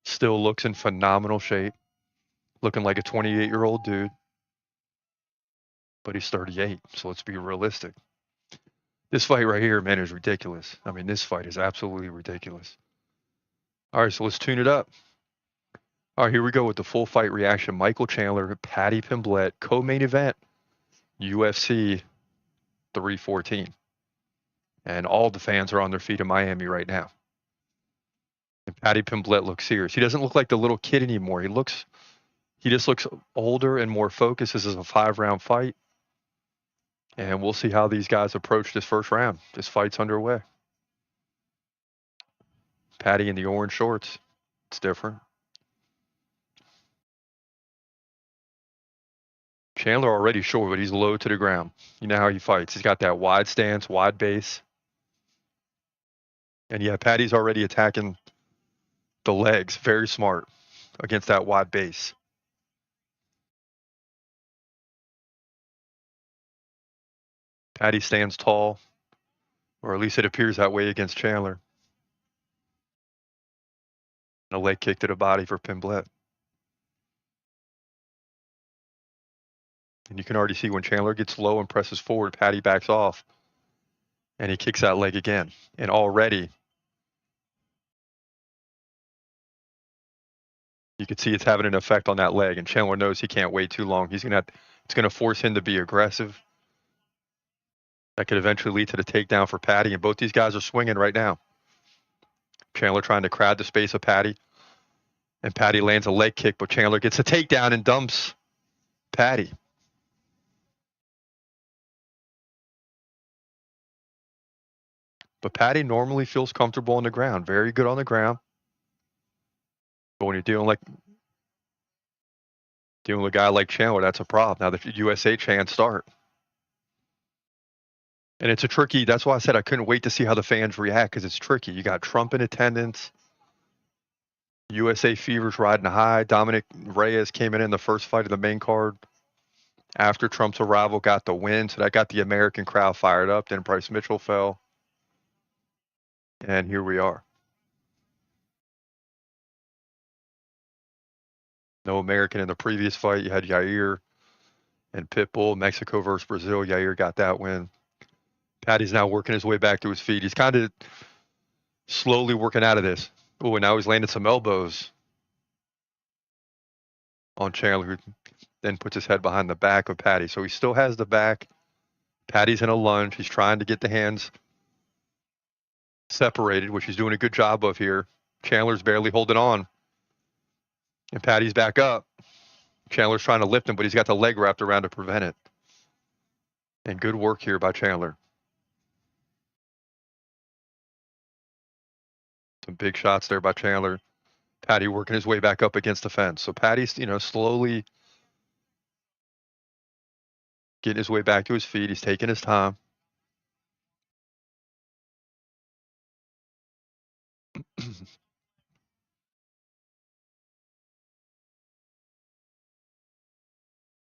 Still looks in phenomenal shape. Looking like a 28-year-old dude. But he's 38, so let's be realistic. This fight right here, man, is ridiculous. I mean, this fight is absolutely ridiculous. All right, so let's tune it up. All right, here we go with the full fight reaction. Michael Chandler, Paddy Pimblett, co-main event, UFC 314. And all the fans are on their feet in Miami right now. And Paddy Pimblett looks serious. He doesn't look like the little kid anymore. He just looks older and more focused. This is a 5-round fight. And we'll see how these guys approach this first round. This fight's underway. Paddy in the orange shorts. It's different. Chandler already short, but he's low to the ground. You know how he fights. He's got that wide stance, wide base. And yeah, Paddy's already attacking the legs. Very smart against that wide base. Paddy stands tall, or at least it appears that way against Chandler. And a leg kick to the body for Pimblett. And you can already see when Chandler gets low and presses forward, Paddy backs off. And he kicks that leg again. And already You can see it's having an effect on that leg, and Chandler knows he can't wait too long. It's gonna force him to be aggressive. That could eventually lead to the takedown for Patty, and both these guys are swinging right now. Chandler trying to crowd the space of Patty, and Patty lands a leg kick, but Chandler gets a takedown and dumps Patty. But Patty normally feels comfortable on the ground, very good on the ground. But when you're dealing with a guy like Chandler, that's a problem. Now the USA chants start. And it's that's why I said I couldn't wait to see how the fans react, because it's tricky. You got Trump in attendance. USA fever's riding high. Dominic Reyes came in the first fight of the main card after Trump's arrival, got the win. So that got the American crowd fired up. Then Bryce Mitchell fell. And here we are. No American in the previous fight. You had Yair and Pitbull, Mexico versus Brazil. Yair got that win. Patty's now working his way back to his feet. He's kind of slowly working out of this. Oh, and now he's landed some elbows on Chandler, who then puts his head behind the back of Patty. So he still has the back. Patty's in a lunge. He's trying to get the hands separated, which he's doing a good job of here. Chandler's barely holding on. And Patty's back up. Chandler's trying to lift him, but he's got the leg wrapped around to prevent it. And good work here by Chandler. Some big shots there by Chandler. Patty working his way back up against the fence. So Patty's, slowly getting his way back to his feet. He's taking his time.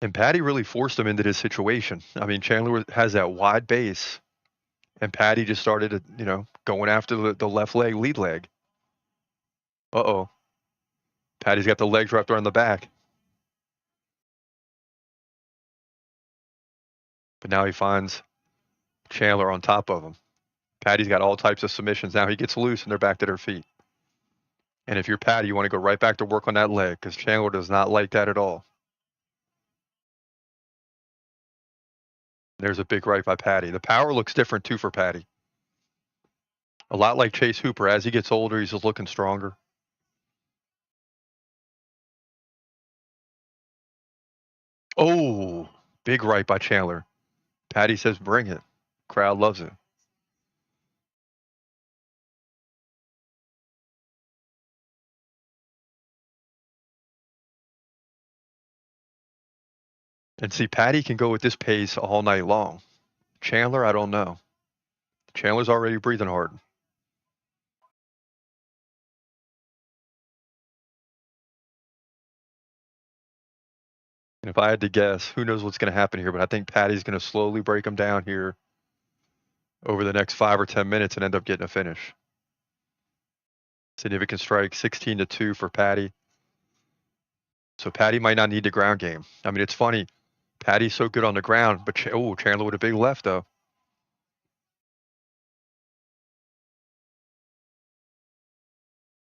And Patty really forced him into this situation. I mean, Chandler has that wide base, and Patty just started, going after the left leg, lead leg. Uh-oh. Patty's got the legs wrapped around the back. But now he finds Chandler on top of him. Patty's got all types of submissions. Now he gets loose, and they're back to their feet. And if you're Patty, you want to go right back to work on that leg, because Chandler does not like that at all. There's a big right by Patty. The power looks different, too, for Patty. A lot like Chase Hooper. As he gets older, he's just looking stronger. Oh, big right by Chandler. Patty says, bring it. Crowd loves it. And see, Patty can go at this pace all night long. Chandler, I don't know. Chandler's already breathing hard. And if I had to guess, who knows what's going to happen here, but I think Patty's going to slowly break him down here over the next 5 or 10 minutes and end up getting a finish. Significant strike, 16-2 for Patty. So Patty might not need the ground game. I mean, it's funny. Patty's so good on the ground, but Chandler with a big left, though.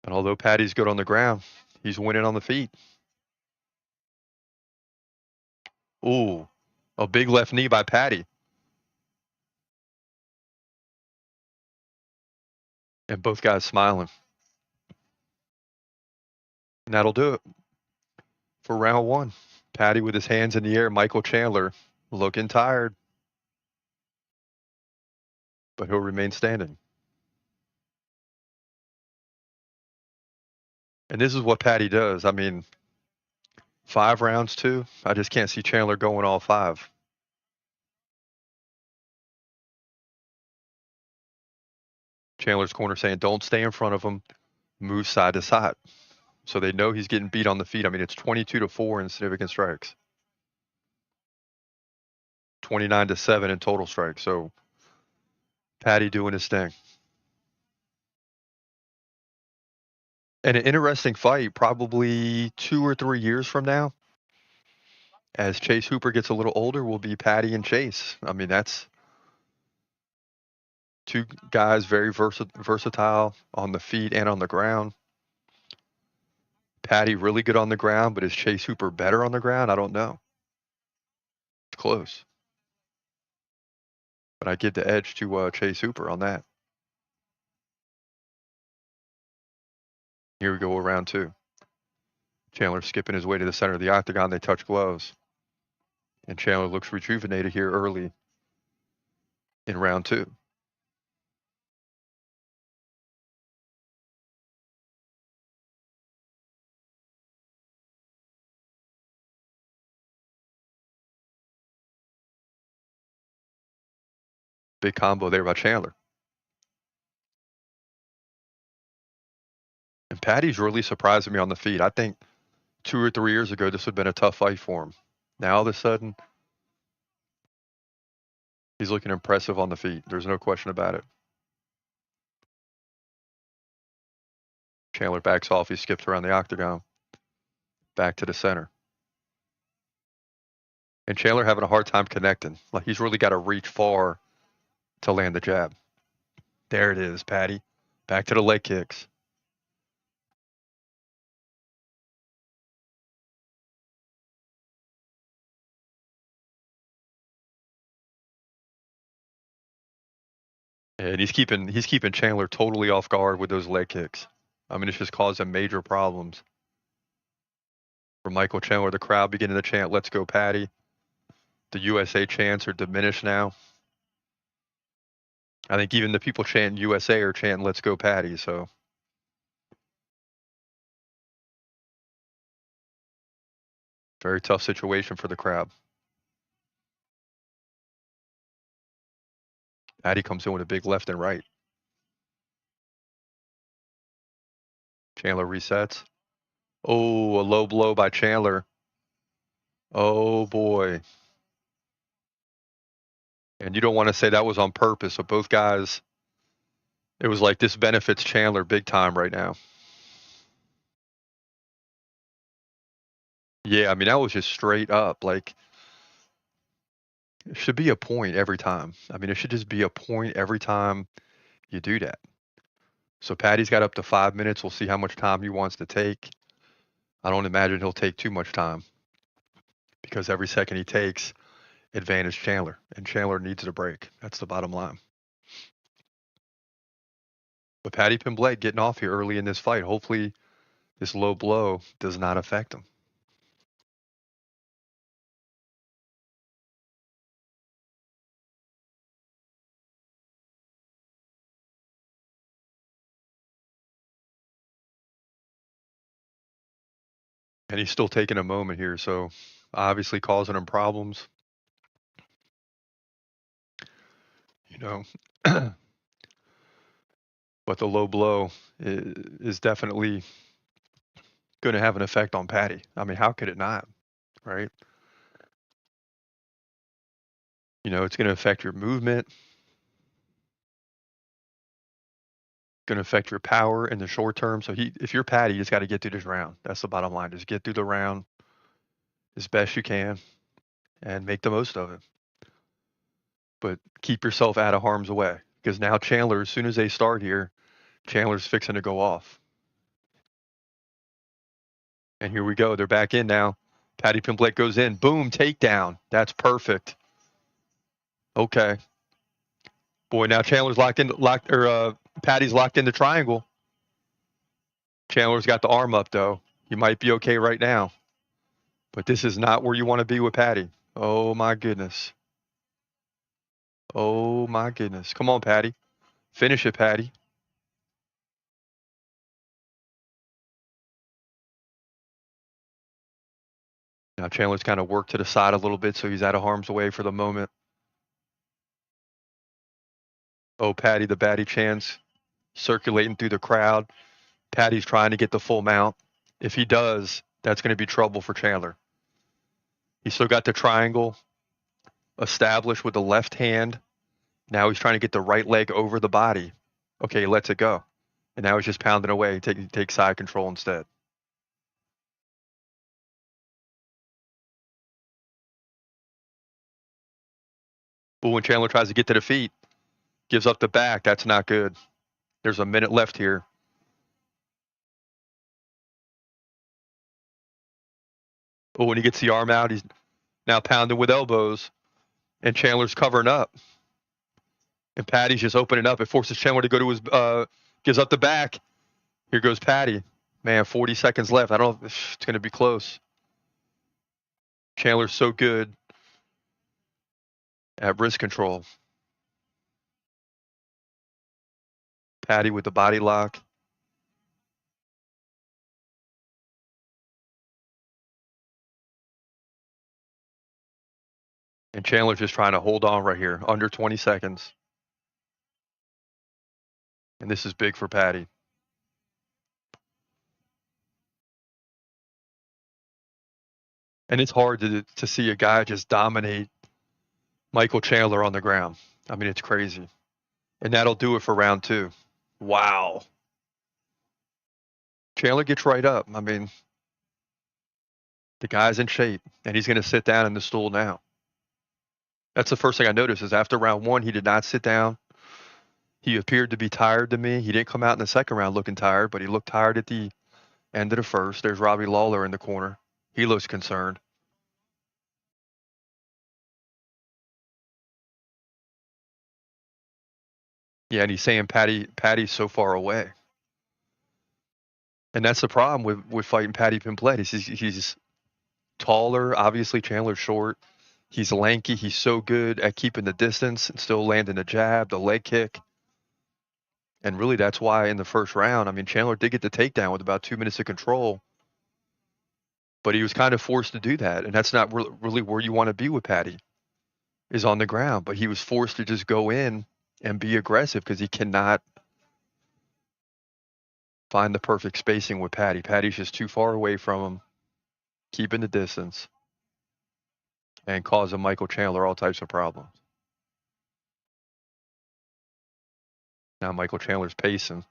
And although Patty's good on the ground, he's winning on the feet. Ooh, a big left knee by Patty. And both guys smiling. And that'll do it for round one. Patty with his hands in the air. Michael Chandler looking tired, but he'll remain standing. And this is what Patty does. I mean, 5 rounds too. I just can't see Chandler going all 5. Chandler's corner saying, don't stay in front of him. Move side to side. So they know he's getting beat on the feet. I mean, it's 22-4 in significant strikes. 29-7 in total strikes. So Patty doing his thing. And an interesting fight, probably 2 or 3 years from now, as Chase Hooper gets a little older, will be Patty and Chase. I mean, that's 2 guys very versatile on the feet and on the ground. Patty really good on the ground, but is Chase Hooper better on the ground? I don't know. It's close. But I give the edge to Chase Hooper on that. Here we go, round 2. Chandler skipping his way to the center of the octagon. They touch gloves. And Chandler looks rejuvenated here early in round 2. Big combo there by Chandler. And Patty's really surprising me on the feet. I think 2 or 3 years ago, this would have been a tough fight for him. Now, all of a sudden, he's looking impressive on the feet. There's no question about it. Chandler backs off. He skips around the octagon. Back to the center. And Chandler having a hard time connecting. Like, he's really got to reach far to land the jab. There it is, Patty. Back to the leg kicks. And he's keeping Chandler totally off guard with those leg kicks. I mean, it's just causing major problems for Michael Chandler. The crowd beginning to chant, "Let's go, Patty." The USA chants are diminished now. I think even the people chanting USA are chanting, "Let's go, Patty." So very tough situation for the crowd. Patty comes in with a big left and right. Chandler resets. Oh, a low blow by Chandler. Oh, boy. And you don't want to say that was on purpose. So both guys, it was like this benefits Chandler big time right now. Yeah, I mean, that was just straight up. Like, it should be a point every time. I mean, it should just be a point every time you do that. So Patty's got up to 5 minutes. We'll see how much time he wants to take. I don't imagine he'll take too much time because every second he takes, advantage Chandler. And Chandler needs the break. That's the bottom line. But Patty Pimblett getting off here early in this fight. Hopefully this low blow does not affect him. And he's still taking a moment here, so obviously causing him problems. You know, but the low blow is definitely going to have an effect on Patty. I mean, how could it not, right? You know, it's going to affect your movement, going to affect your power in the short term. So if you're Patty, you just got to get through this round. That's the bottom line. Just get through the round as best you can and make the most of it. But keep yourself out of harm's way because now Chandler, as soon as they start here, Chandler's fixing to go off. And here we go. They're back in now. Patty Pimblett goes in. Boom, takedown. That's perfect. Okay. Boy, now Chandler's Patty's locked in the triangle. Chandler's got the arm up though. You might be okay right now. But this is not where you want to be with Patty. Oh my goodness. Oh my goodness. Come on, Patty. Finish it, Patty. Now Chandler's kind of worked to the side a little bit, so he's out of harm's way for the moment. Oh, Patty, the Batty chants circulating through the crowd. Patty's trying to get the full mount. If he does, that's going to be trouble for Chandler. He's still got the triangle established with the left hand. Now he's trying to get the right leg over the body. Okay, he lets it go. And now he's just pounding away. He takes side control instead. But when Chandler tries to get to the feet, gives up the back, that's not good. There's a minute left here. Oh, when he gets the arm out, he's now pounding with elbows, and Chandler's covering up. And Patty's just opening up. It forces Chandler to go to his, gives up the back. Here goes Patty. Man, 40 seconds left. I don't know if it's going to be close. Chandler's so good at wrist control. Patty with the body lock. And Chandler's just trying to hold on right here. Under 20 seconds. And this is big for Patty. And it's hard to see a guy just dominate Michael Chandler on the ground. I mean, it's crazy. And that'll do it for round 2. Wow. Chandler gets right up. I mean, the guy's in shape, and he's going to sit down in the stool now. That's the first thing I noticed is after round 1, he did not sit down. He appeared to be tired to me. He didn't come out in the second round looking tired, but he looked tired at the end of the first. There's Robbie Lawler in the corner. He looks concerned. Yeah, and he's saying Patty's so far away. And that's the problem with fighting Paddy Pimblett. He's taller. Obviously, Chandler's short. He's lanky. He's so good at keeping the distance and still landing the jab, the leg kick. And really, that's why in the first round, I mean, Chandler did get the takedown with about 2 minutes of control. But he was kind of forced to do that. And that's not really where you want to be with Patty, is on the ground. But he was forced to just go in and be aggressive because he cannot find the perfect spacing with Patty. Patty's just too far away from him, keeping the distance, and causing Michael Chandler all types of problems. Now Michael Chandler's pacing.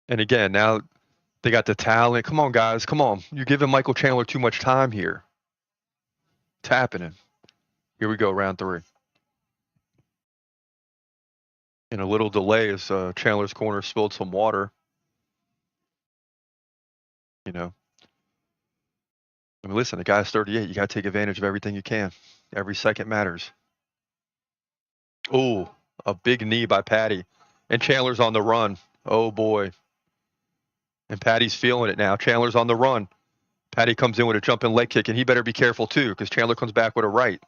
And again, now they got the talent. Come on, guys. Come on. You're giving Michael Chandler too much time here. It's happening. Here we go, round 3. And a little delay as Chandler's corner spilled some water. You know. I mean, listen, the guy's 38. You got to take advantage of everything you can. Every second matters. Oh, a big knee by Patty. And Chandler's on the run. Oh, boy. And Patty's feeling it now. Chandler's on the run. Patty comes in with a jumping leg kick, and he better be careful, too, because Chandler comes back with a right.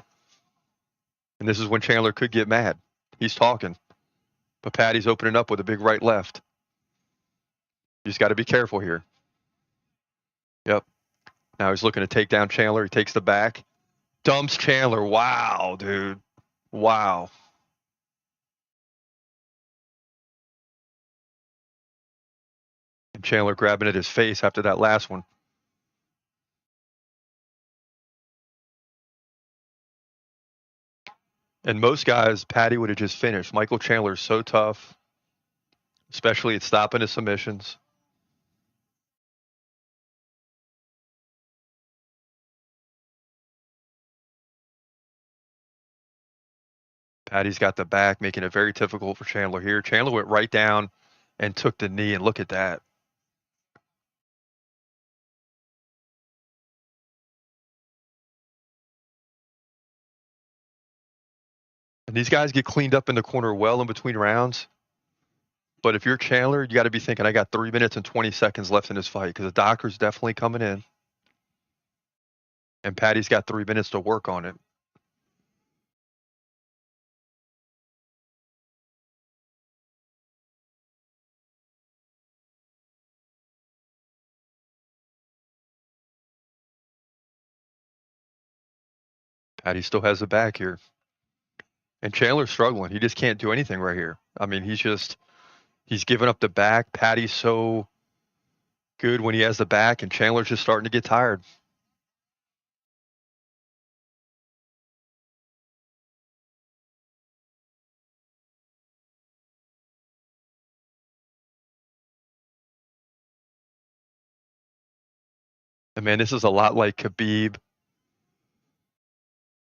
And this is when Chandler could get mad. He's talking. But Patty's opening up with a big right left. You just got to be careful here. Yep. Now he's looking to take down Chandler. He takes the back. Dumps Chandler. Wow, dude. Wow. And Chandler grabbing at his face after that last one. And most guys, Patty would have just finished. Michael Chandler's so tough, especially at stopping his submissions. Patty's got the back, making it very difficult for Chandler here. Chandler went right down and took the knee, and look at that. And these guys get cleaned up in the corner well in between rounds. But if you're Chandler, you got to be thinking, I got 3 minutes and 20 seconds left in this fight because the doctor's definitely coming in. And Patty's got 3 minutes to work on it. Patty still has the back here. And Chandler's struggling. He just can't do anything right here. I mean, he's giving up the back. Patty's so good when he has the back, and Chandler's just starting to get tired. And man, this is a lot like Khabib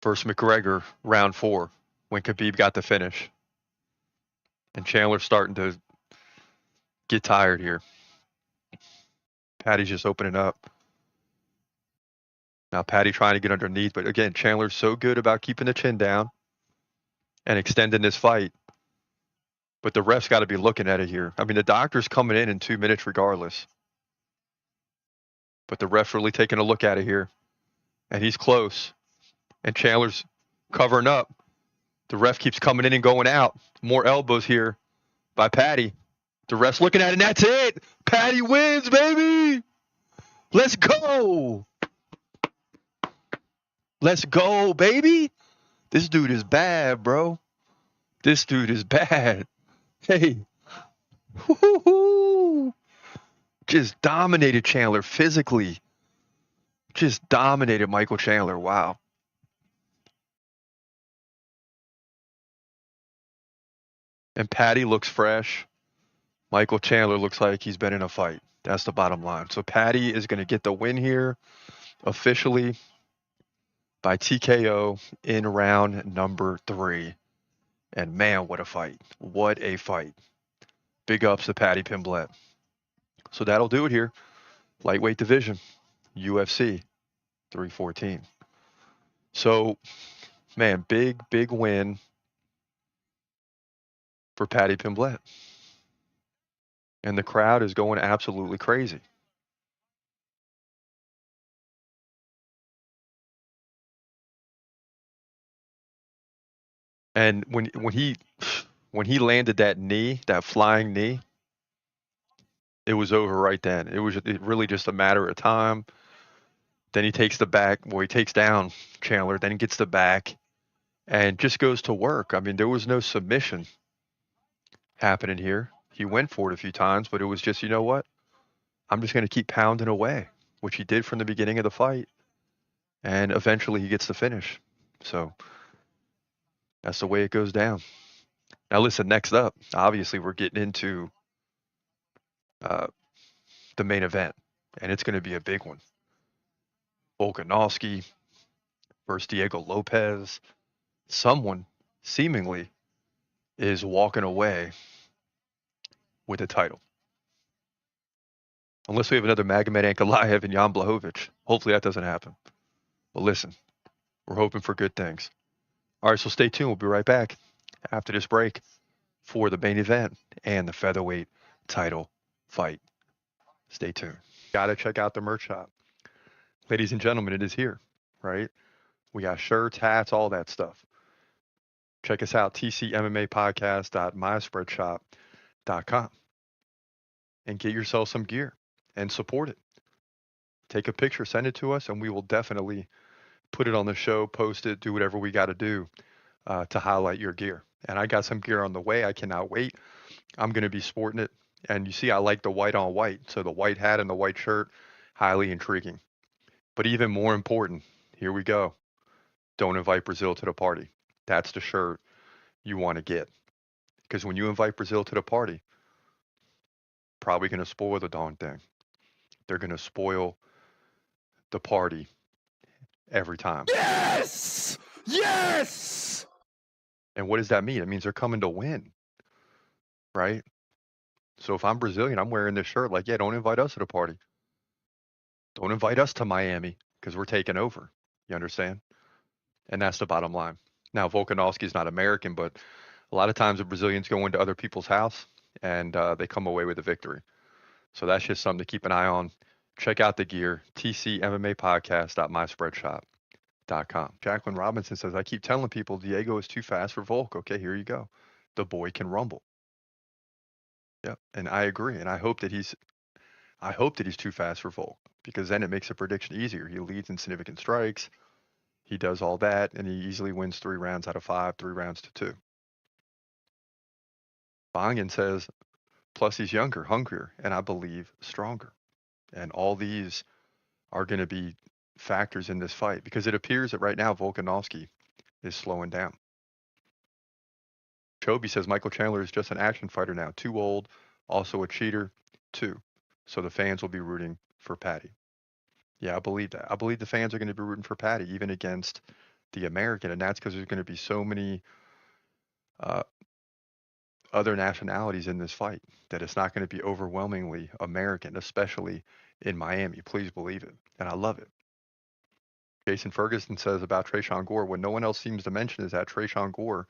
versus McGregor round 4 when Khabib got the finish. And Chandler's starting to get tired here. Patty's just opening up. Now Patty trying to get underneath, but again, Chandler's so good about keeping the chin down and extending this fight. But the ref's got to be looking at it here. I mean, the doctor's coming in 2 minutes regardless. But the ref's really taking a look at it here. And he's close. And Chandler's covering up. The ref keeps coming in and going out. More elbows here by Patty. The ref's looking at it, and that's it. Patty wins, baby. Let's go. Let's go, baby. This dude is bad, bro. This dude is bad. Hey. Woo-hoo-hoo. Just dominated Chandler physically. Just dominated Michael Chandler. Wow. And Patty looks fresh. Michael Chandler looks like he's been in a fight. That's the bottom line. So Patty is going to get the win here officially by TKO in round number 3. And man, what a fight. What a fight. Big ups to Patty Pimblett. So that'll do it here. Lightweight division, UFC 314. So, man, big win for Patty Pimblett. And the crowd is going absolutely crazy. And when he landed that knee, that flying knee, it was over right then. It was really just a matter of time. Then he takes the back. Well, he takes down Chandler. Then he gets the back and just goes to work. I mean, there was no submission happening here. He went for it a few times, but it was just, you know what? I'm just going to keep pounding away, which he did from the beginning of the fight. And eventually he gets the finish. So that's the way it goes down. Now, listen, next up, obviously we're getting into the main event, and it's going to be a big one. Volkanovski versus Diego Lopes. Someone seemingly is walking away with the title. Unless we have another Magomed Ankalaev and Jan Blachowicz. Hopefully that doesn't happen. But listen, we're hoping for good things. All right, so stay tuned. We'll be right back after this break for the main event and the featherweight title fight. Stay tuned. Got to check out the merch shop. Ladies and gentlemen, it is here, right? We got shirts, hats, all that stuff. Check us out, tcmmapodcast.myspreadshop.com, and get yourself some gear and support it. Take a picture, send it to us, and we will definitely put it on the show, post it, do whatever we got to do to highlight your gear. And I got some gear on the way. I cannot wait. I'm going to be sporting it. And you see, I like the white on white. So the white hat and the white shirt, highly intriguing. But even more important, here we go. Don't invite Brazil to the party. That's the shirt you want to get. Because when you invite Brazil to the party, probably going to spoil the darn thing. They're going to spoil the party every time. Yes! Yes! And what does that mean? It means they're coming to win, right? So if I'm Brazilian, I'm wearing this shirt like, yeah, don't invite us to the party. Don't invite us to Miami because we're taking over. You understand? And that's the bottom line. Now, Volkanovski's not American, but a lot of times the Brazilians go into other people's house and they come away with a victory. So that's just something to keep an eye on. Check out the gear, tcmmapodcast.myspreadshop.com. Jacqueline Robinson says, I keep telling people Diego is too fast for Volk. Okay, here you go. The boy can rumble. Yep, and I agree. And I hope that he's too fast for Volk, because then it makes the prediction easier. He leads in significant strikes. He does all that, and he easily wins 3 rounds out of 5, 3 rounds to 2. Bongan says, plus he's younger, hungrier, and I believe stronger. And all these are going to be factors in this fight, because it appears that right now Volkanovski is slowing down. Chobi says Michael Chandler is just an action fighter now. Too old, also a cheater, too. So the fans will be rooting for Patty. Yeah, I believe that. I believe the fans are going to be rooting for Patty, even against the American, and that's because there's going to be so many other nationalities in this fight that it's not going to be overwhelmingly American, especially in Miami. Please believe it. And I love it. Jason Ferguson says about Trayshawn Gore, what no one else seems to mention is that Trayshawn Gore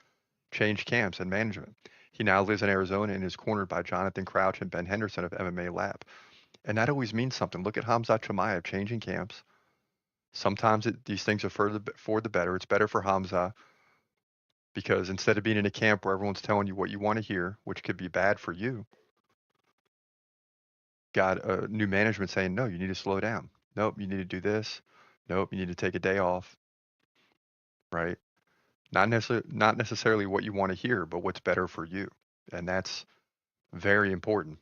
changed camps and management. He now lives in Arizona and is cornered by Jonathan Crouch and Ben Henderson of MMA Lab. And that always means something. Look at Hamzat Chimaev changing camps. Sometimes these things are for the better. It's better for Hamza because instead of being in a camp where everyone's telling you what you want to hear, which could be bad for you, got a new management saying, no, you need to slow down. Nope, you need to do this. Nope, you need to take a day off. Right? Not necessarily what you want to hear, but what's better for you. And that's very important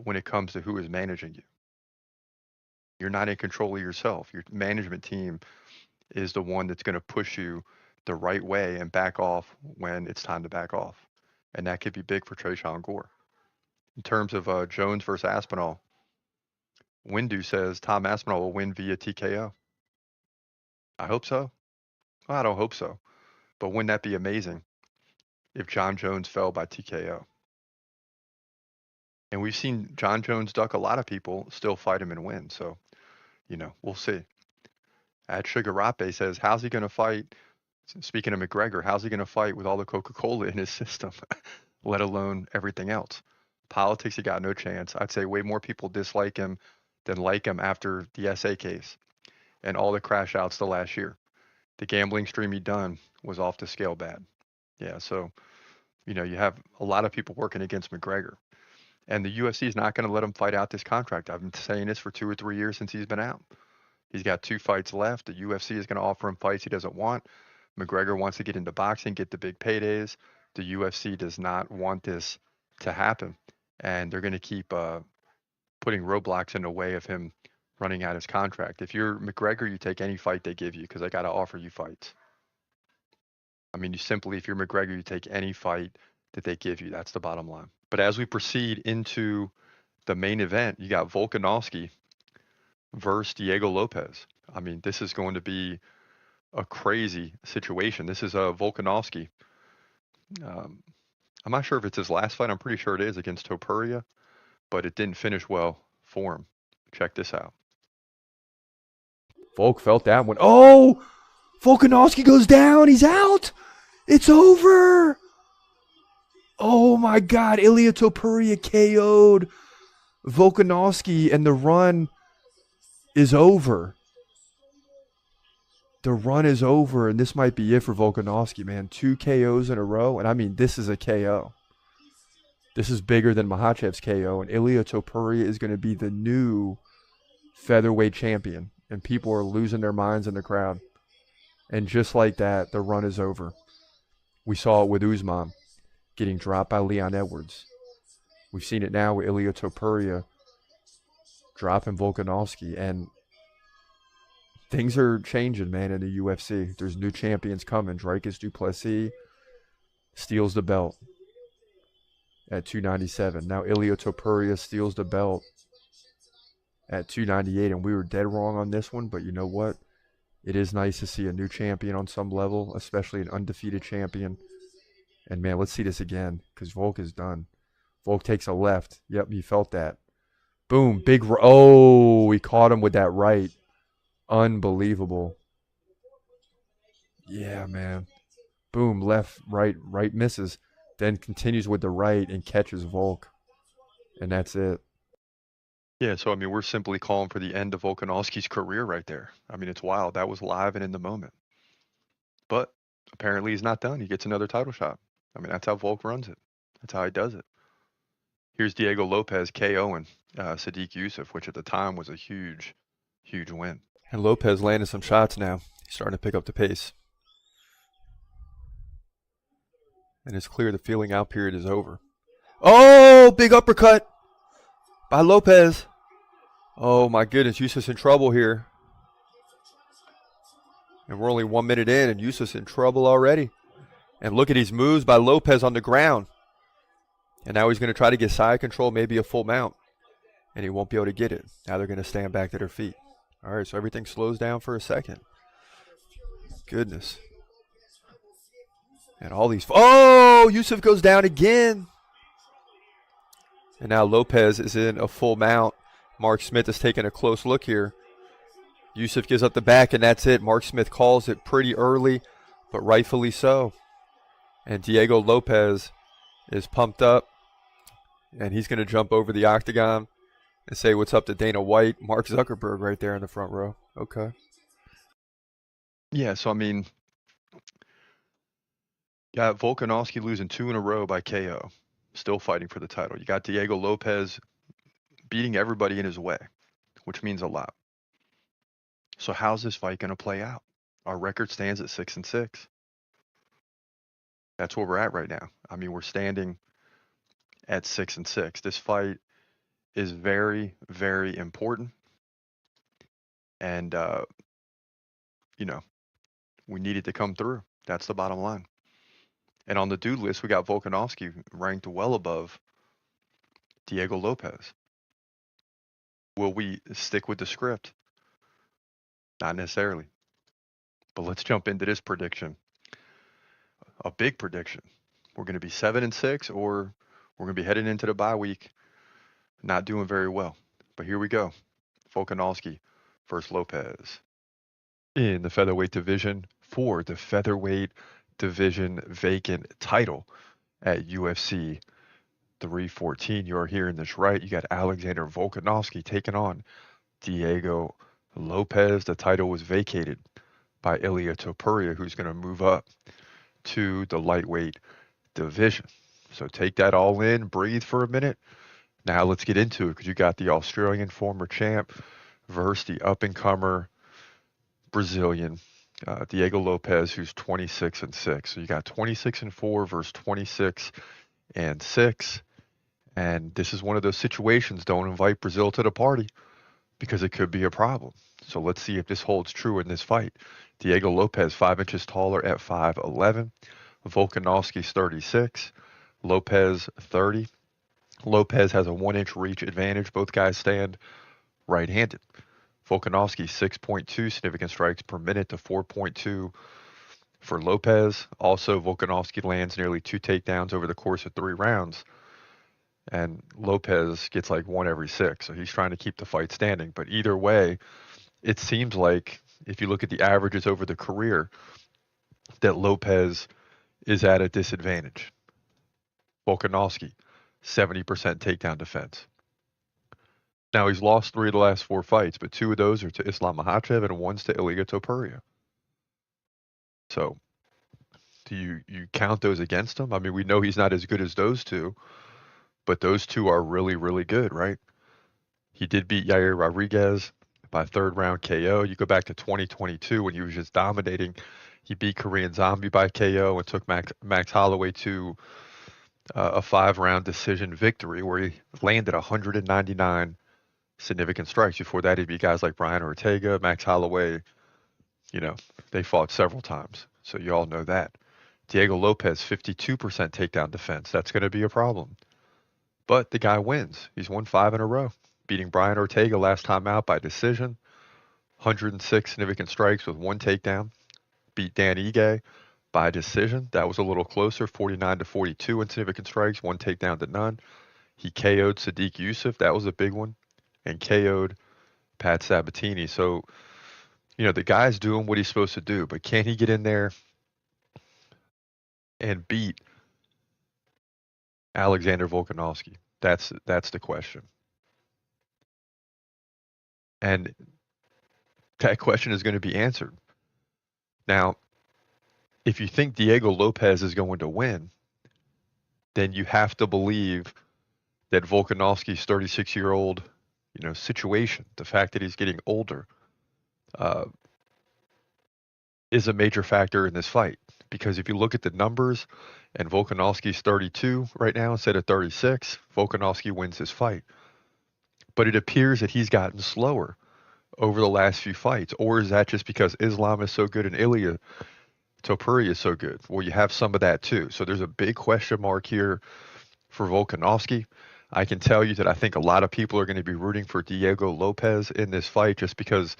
when it comes to who is managing you. You're not in control of yourself. Your management team is the one that's going to push you the right way and back off when it's time to back off. And that could be big for Trayshawn Gore. In terms of Jones versus Aspinall, Windu says Tom Aspinall will win via TKO. I hope so. Well, I don't hope so. But wouldn't that be amazing if John Jones fell by TKO? And we've seen John Jones duck a lot of people, still fight him and win. So, we'll see. At Sugarape says, how's he going to fight? Speaking of McGregor, how's he going to fight with all the Coca-Cola in his system, let alone everything else? Politics, he got no chance. I'd say way more people dislike him than like him after the SA case and all the crash outs the last year. The gambling stream he done was off the scale bad. Yeah, so, you have a lot of people working against McGregor. And the UFC is not going to let him fight out this contract. I've been saying this for 2 or 3 years since he's been out. He's got 2 fights left. The UFC is going to offer him fights he doesn't want. McGregor wants to get into boxing, get the big paydays. The UFC does not want this to happen. And they're going to keep putting roadblocks in the way of him running out his contract. If you're McGregor, you take any fight they give you because they got to offer you fights. I mean, if you're McGregor, you take any fight that they give you. That's the bottom line. But as we proceed into the main event, you got Volkanovski versus Diego Lopes. I mean, this is going to be a crazy situation. This is Volkanovski. I'm not sure if it's his last fight. I'm pretty sure it is against Topuria, but it didn't finish well for him. Check this out. Volk felt that one. Oh! Volkanovski goes down. He's out. It's over. Oh my God. Ilia Topuria KO'd Volkanovski and the run is over. The run is over, and this might be it for Volkanovski, man. 2 KOs in a row, and I mean, this is a KO. This is bigger than Makhachev's KO, and Ilia Topuria is going to be the new featherweight champion, and people are losing their minds in the crowd. And just like that, the run is over. We saw it with Usman getting dropped by Leon Edwards. We've seen it now with Ilia Topuria dropping Volkanovski, and things are changing, man, in the UFC. There's new champions coming. Dricus du Plessis steals the belt at 297. Now Ilia Topuria steals the belt at 298, and we were dead wrong on this one, but you know what? It is nice to see a new champion on some level, especially an undefeated champion. And, man, let's see this again because Volk is done. Volk takes a left. Yep, he felt that. Boom, big. Oh, he caught him with that right. Unbelievable. Yeah, man. Boom, left, right misses. Then continues with the right and catches Volk. And that's it. Yeah, so I mean, we're simply calling for the end of Volkanovski's career right there. I mean, it's wild. That was live and in the moment. But apparently he's not done. He gets another title shot. I mean, that's how Volk runs it. That's how he does it. Here's Diego Lopes KOing Sadiq Youssef, which at the time was a huge, huge win. And Lopez landed some shots now. He's starting to pick up the pace. And it's clear the feeling out period is over. Oh, big uppercut by Lopez. Oh, my goodness. Youssef's in trouble here. And we're only 1 minute in, and Youssef's in trouble already. And look at these moves by Lopez on the ground. And now he's going to try to get side control, maybe a full mount. And he won't be able to get it. Now they're going to stand back to their feet. All right, so everything slows down for a second. Goodness. And all these... Oh, Youssef goes down again. And now Lopez is in a full mount. Mark Smith is taking a close look here. Yusuf gives up the back, and that's it. Mark Smith calls it pretty early, but rightfully so. And Diego Lopes is pumped up, and he's going to jump over the octagon and say what's up to Dana White. Mark Zuckerberg right there in the front row. Okay. Yeah, so I mean, got Volkanovski losing 2 in a row by KO, still fighting for the title. You got Diego Lopes beating everybody in his way, which means a lot. So how's this fight going to play out? Our record stands at 6-6. That's where we're at right now. I mean, we're standing at 6-6. This fight is very, very important. And, you know, we need it to come through. That's the bottom line. And on the dude list, we got Volkanovski ranked well above Diego Lopes. Will we stick with the script? Not necessarily. But let's jump into this prediction. A big prediction. We're going to be 7-6, or we're going to be heading into the bye week not doing very well. But here we go. Volkanovski versus Lopes. In the featherweight division for the featherweight division vacant title at UFC 314. You are hearing this right. You got Alexander Volkanovski taking on Diego Lopes. The title was vacated by Ilia Topuria, who's going to move up to the lightweight division. So take that all in, breathe for a minute. Now let's get into it, because you got the Australian former champ versus the up-and-comer Brazilian Diego Lopes, who's 26-6. So you got 26-4 versus 26-6. And this is one of those situations, don't invite Brazil to the party, because it could be a problem. So let's see if this holds true in this fight. Diego Lopes, 5 inches taller at 5'11". Volkanovski's 36. Lopes 30. Lopes has a 1-inch reach advantage. Both guys stand right-handed. Volkanovski 6.2 significant strikes per minute to 4.2 for Lopes. Also, Volkanovski lands nearly 2 takedowns over the course of 3 rounds. And Lopes gets like 1 every 6. So he's trying to keep the fight standing. But either way, it seems like if you look at the averages over the career, that Lopes is at a disadvantage. Volkanovski, 70% takedown defense. Now, he's lost 3 of the last 4 fights, but 2 of those are to Islam Makhachev and 1's to Ilia Topuria. So, do you count those against him? I mean, we know he's not as good as those 2, but those 2 are really, really good, right? He did beat Yair Rodriguez by 3rd round KO. You go back to 2022 when he was just dominating. He beat Korean Zombie by KO and took Max Holloway to a 5-round decision victory where he landed 199 significant strikes. Before that, he'd be guys like Brian Ortega, Max Holloway. You know, they fought several times. So you all know that. Diego Lopes, 52% takedown defense. That's going to be a problem. But the guy wins. He's won 5 in a row, beating Brian Ortega last time out by decision. 106 significant strikes with 1 takedown. Beat Dan Ige by decision. That was a little closer, 49-42 in significant strikes, 1 takedown to none. He KO'd Sadiq Yusuf. That was a big one. And KO'd Pat Sabatini. So, you know, the guy's doing what he's supposed to do, but can he get in there and beat Alexander Volkanovski? That's the question. And that question is going to be answered. Now, if you think Diego Lopes is going to win, then you have to believe that Volkanovski's 36-year-old, situation, the fact that he's getting older, is a major factor in this fight. Because if you look at the numbers, and Volkanovski's 32 right now instead of 36, Volkanovski wins this fight. But it appears that he's gotten slower over the last few fights. Or is that just because Islam is so good and Ilia Topuria is so good? Well, you have some of that too. So there's a big question mark here for Volkanovski. I can tell you that I think a lot of people are going to be rooting for Diego Lopes in this fight, just because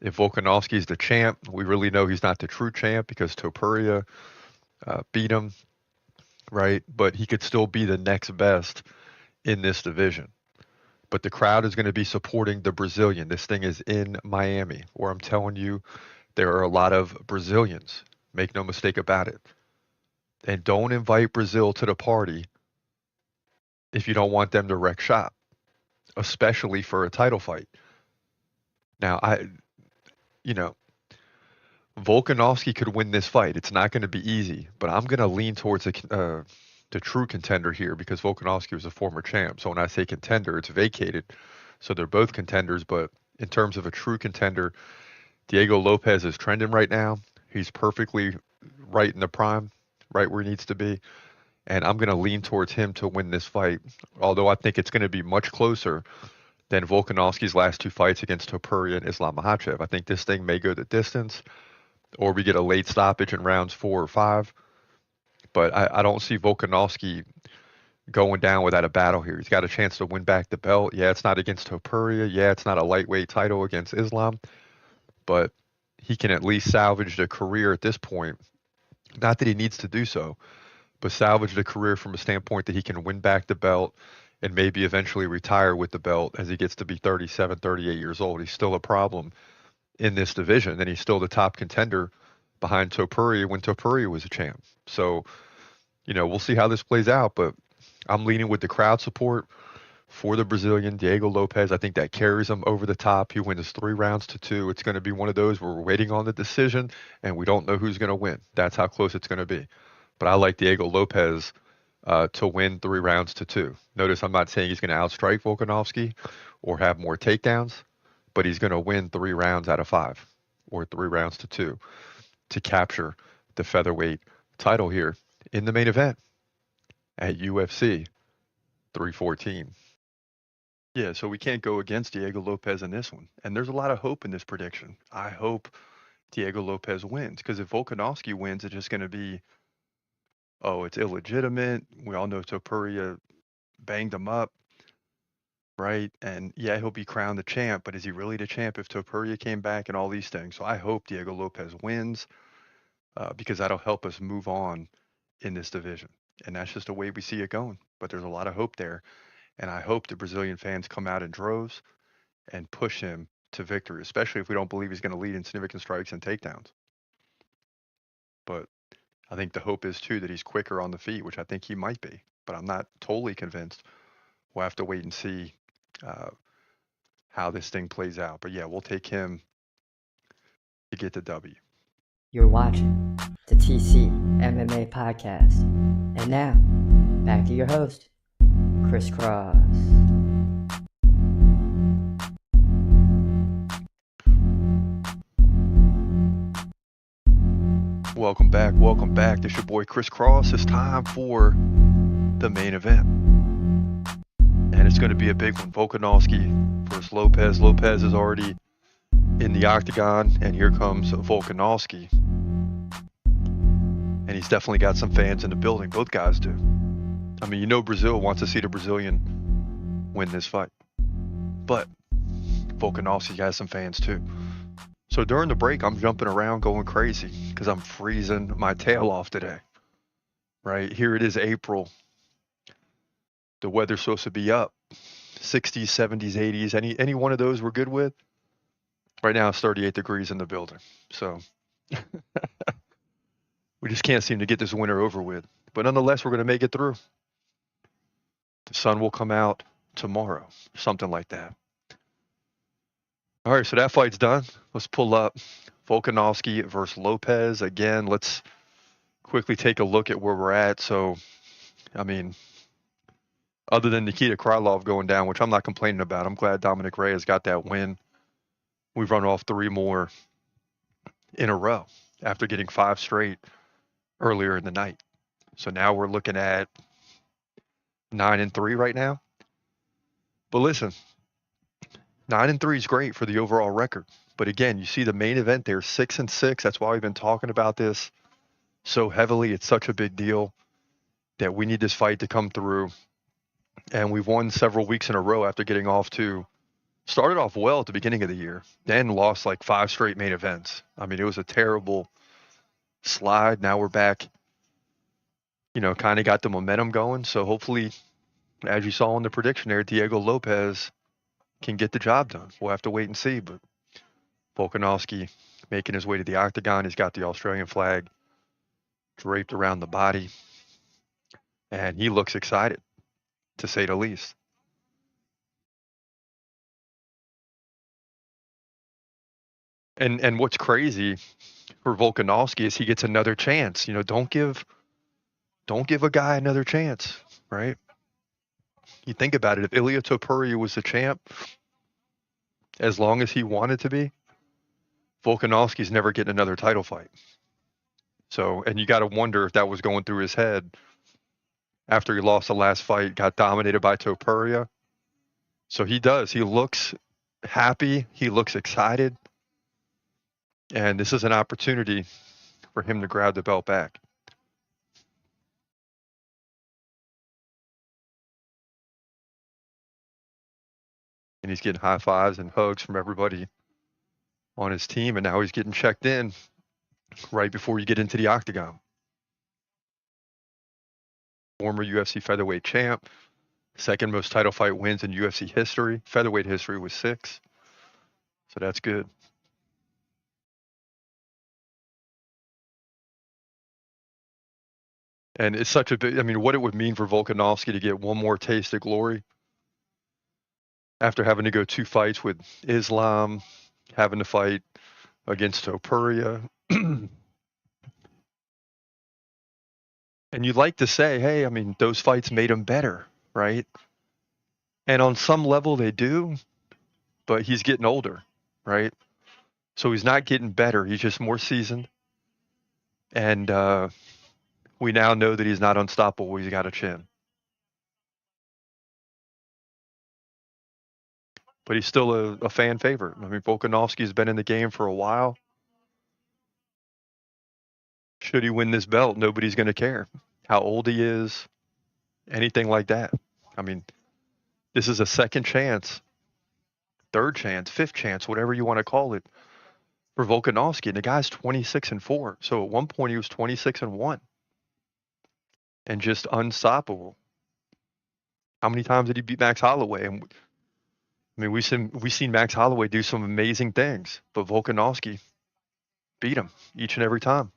if Volkanovski is the champ, we really know he's not the true champ because Topuria beat him, right? But he could still be the next best in this division. but the crowd is going to be supporting the Brazilian. This thing is in Miami, where I'm telling you there are a lot of Brazilians. Make no mistake about it. And don't invite Brazil to the party if you don't want them to wreck shop, especially for a title fight. Now, you know, Volkanovski could win this fight. It's not going to be easy, but I'm going to lean towards the true contender here because Volkanovski was a former champ. So when I say contender, it's vacated. So they're both contenders, but in terms of a true contender, Diego Lopes is trending right now. He's perfectly right in the prime, right where he needs to be. And I'm going to lean towards him to win this fight, although I think it's going to be much closer than Volkanovski's last two fights against Topuria and Islam Makhachev. I think this thing may go the distance, or we get a late stoppage in rounds 4 or 5. But I don't see Volkanovski going down without a battle here. He's got a chance to win back the belt. Yeah, it's not against Topuria. Yeah, it's not a lightweight title against Islam, but he can at least salvage the career at this point. Not that he needs to do so, but salvage the career from a standpoint that he can win back the belt and maybe eventually retire with the belt as he gets to be 37, 38 years old. He's still a problem in this division, and he's still the top contender behind Topuria when Topuria was a champ. So, we'll see how this plays out, but I'm leaning with the crowd support for the Brazilian, Diego Lopes. I think that carries him over the top. He wins 3 rounds to 2. It's going to be one of those where we're waiting on the decision, and we don't know who's going to win. That's how close it's going to be. But I like Diego Lopes to win 3 rounds to 2. Notice I'm not saying he's going to outstrike Volkanovski or have more takedowns, but he's going to win 3 rounds out of 5 or 3 rounds to 2 to capture the featherweight title here in the main event at UFC 314. Yeah, so we can't go against Diego Lopes in this one. And there's a lot of hope in this prediction. I hope Diego Lopes wins because if Volkanovski wins, it's just going to be, oh, it's illegitimate. We all know Topuria banged him up, right? And yeah, he'll be crowned the champ, but is he really the champ if Topuria came back and all these things? So I hope Diego Lopes wins because that'll help us move on in this division. And that's just the way we see it going. But there's a lot of hope there. And I hope the Brazilian fans come out in droves and push him to victory, especially if we don't believe he's going to lead in significant strikes and takedowns. But I think the hope is, too, that he's quicker on the feet, which I think he might be. But I'm not totally convinced. We'll have to wait and see how this thing plays out. But, yeah, we'll take him to get the W. You're watching the TCMMA podcast. And now, back to your host, Chris Cross. Welcome back. Welcome back. This is your boy Chris Cross. It's time for the main event. And it's going to be a big one. Volkanovski versus Lopes. Lopes is already in the octagon, and here comes Volkanovski. And he's definitely got some fans in the building. Both guys do. I mean, Brazil wants to see the Brazilian win this fight. But Volkanovski has some fans too. So during the break, I'm jumping around going crazy because I'm freezing my tail off today. Right? Here it is April. The weather's supposed to be up. 60s, 70s, 80s. Any one of those we're good with? Right now it's 38 degrees in the building. So we just can't seem to get this winter over with. But nonetheless, we're going to make it through. The sun will come out tomorrow. Something like that. All right, so that fight's done. Let's pull up Volkanovski versus Lopes. Again, let's quickly take a look at where we're at. So, I mean, other than Nikita Krylov going down, which I'm not complaining about, I'm glad Dominic Reyes got that win. We've run off 3 more in a row after getting 5 straight earlier in the night. So now we're looking at 9-3 right now. But listen, 9-3 is great for the overall record. But again, you see the main event there, 6-6. That's why we've been talking about this so heavily. It's such a big deal that we need this fight to come through. And we've won several weeks in a row after getting off to, started off well at the beginning of the year, then lost like 5 straight main events. I mean, it was a terrible slide. Now we're back, kind of got the momentum going. So hopefully, as you saw in the prediction there, Diego Lopes can get the job done. We'll have to wait and see. But Volkanovski making his way to the octagon. He's got the Australian flag draped around the body, and he looks excited, to say the least. And what's crazy for Volkanovski is he gets another chance. Don't give a guy another chance, right? You think about it. If Ilia Topuria was the champ, as long as he wanted to be, Volkanovski's never getting another title fight. So, and you got to wonder if that was going through his head after he lost the last fight, got dominated by Topuria. So he does. He looks happy. He looks excited. And this is an opportunity for him to grab the belt back. And he's getting high fives and hugs from everybody on his team. And now he's getting checked in right before you get into the octagon. Former UFC featherweight champ, second most title fight wins in UFC history. Featherweight history was 6. So that's good. And it's such a big, what it would mean for Volkanovski to get one more taste of glory after having to go 2 fights with Islam, having to fight against Topuria. And you'd like to say, hey, those fights made him better, right? And on some level they do, but he's getting older, right? So he's not getting better. He's just more seasoned. And we now know that he's not unstoppable. He's got a chin. But he's still a fan favorite. Volkanovski's been in the game for a while. Should he win this belt, nobody's going to care how old he is, anything like that. This is a second chance, third chance, fifth chance, whatever you want to call it, for Volkanovski. And the guy's 26-4. So at one point he was 26-1 and just unstoppable. How many times did he beat Max Holloway? And we've seen Max Holloway do some amazing things, but Volkanovski beat him each and every time.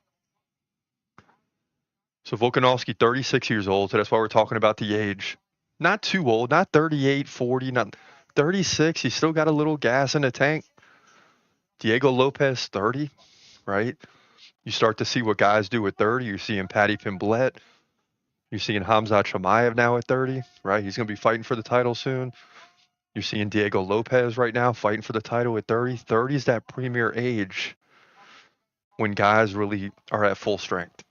So Volkanovski, 36 years old, so that's why we're talking about the age. Not too old, not 38, 40, not 36. He's still got a little gas in the tank. Diego Lopes, 30, right? You start to see what guys do at 30. You're seeing Paddy Pimblett. You're seeing Khamzat Chimaev now at 30, right? He's going to be fighting for the title soon. You're seeing Diego Lopes right now fighting for the title at 30. 30 is that premier age when guys really are at full strength.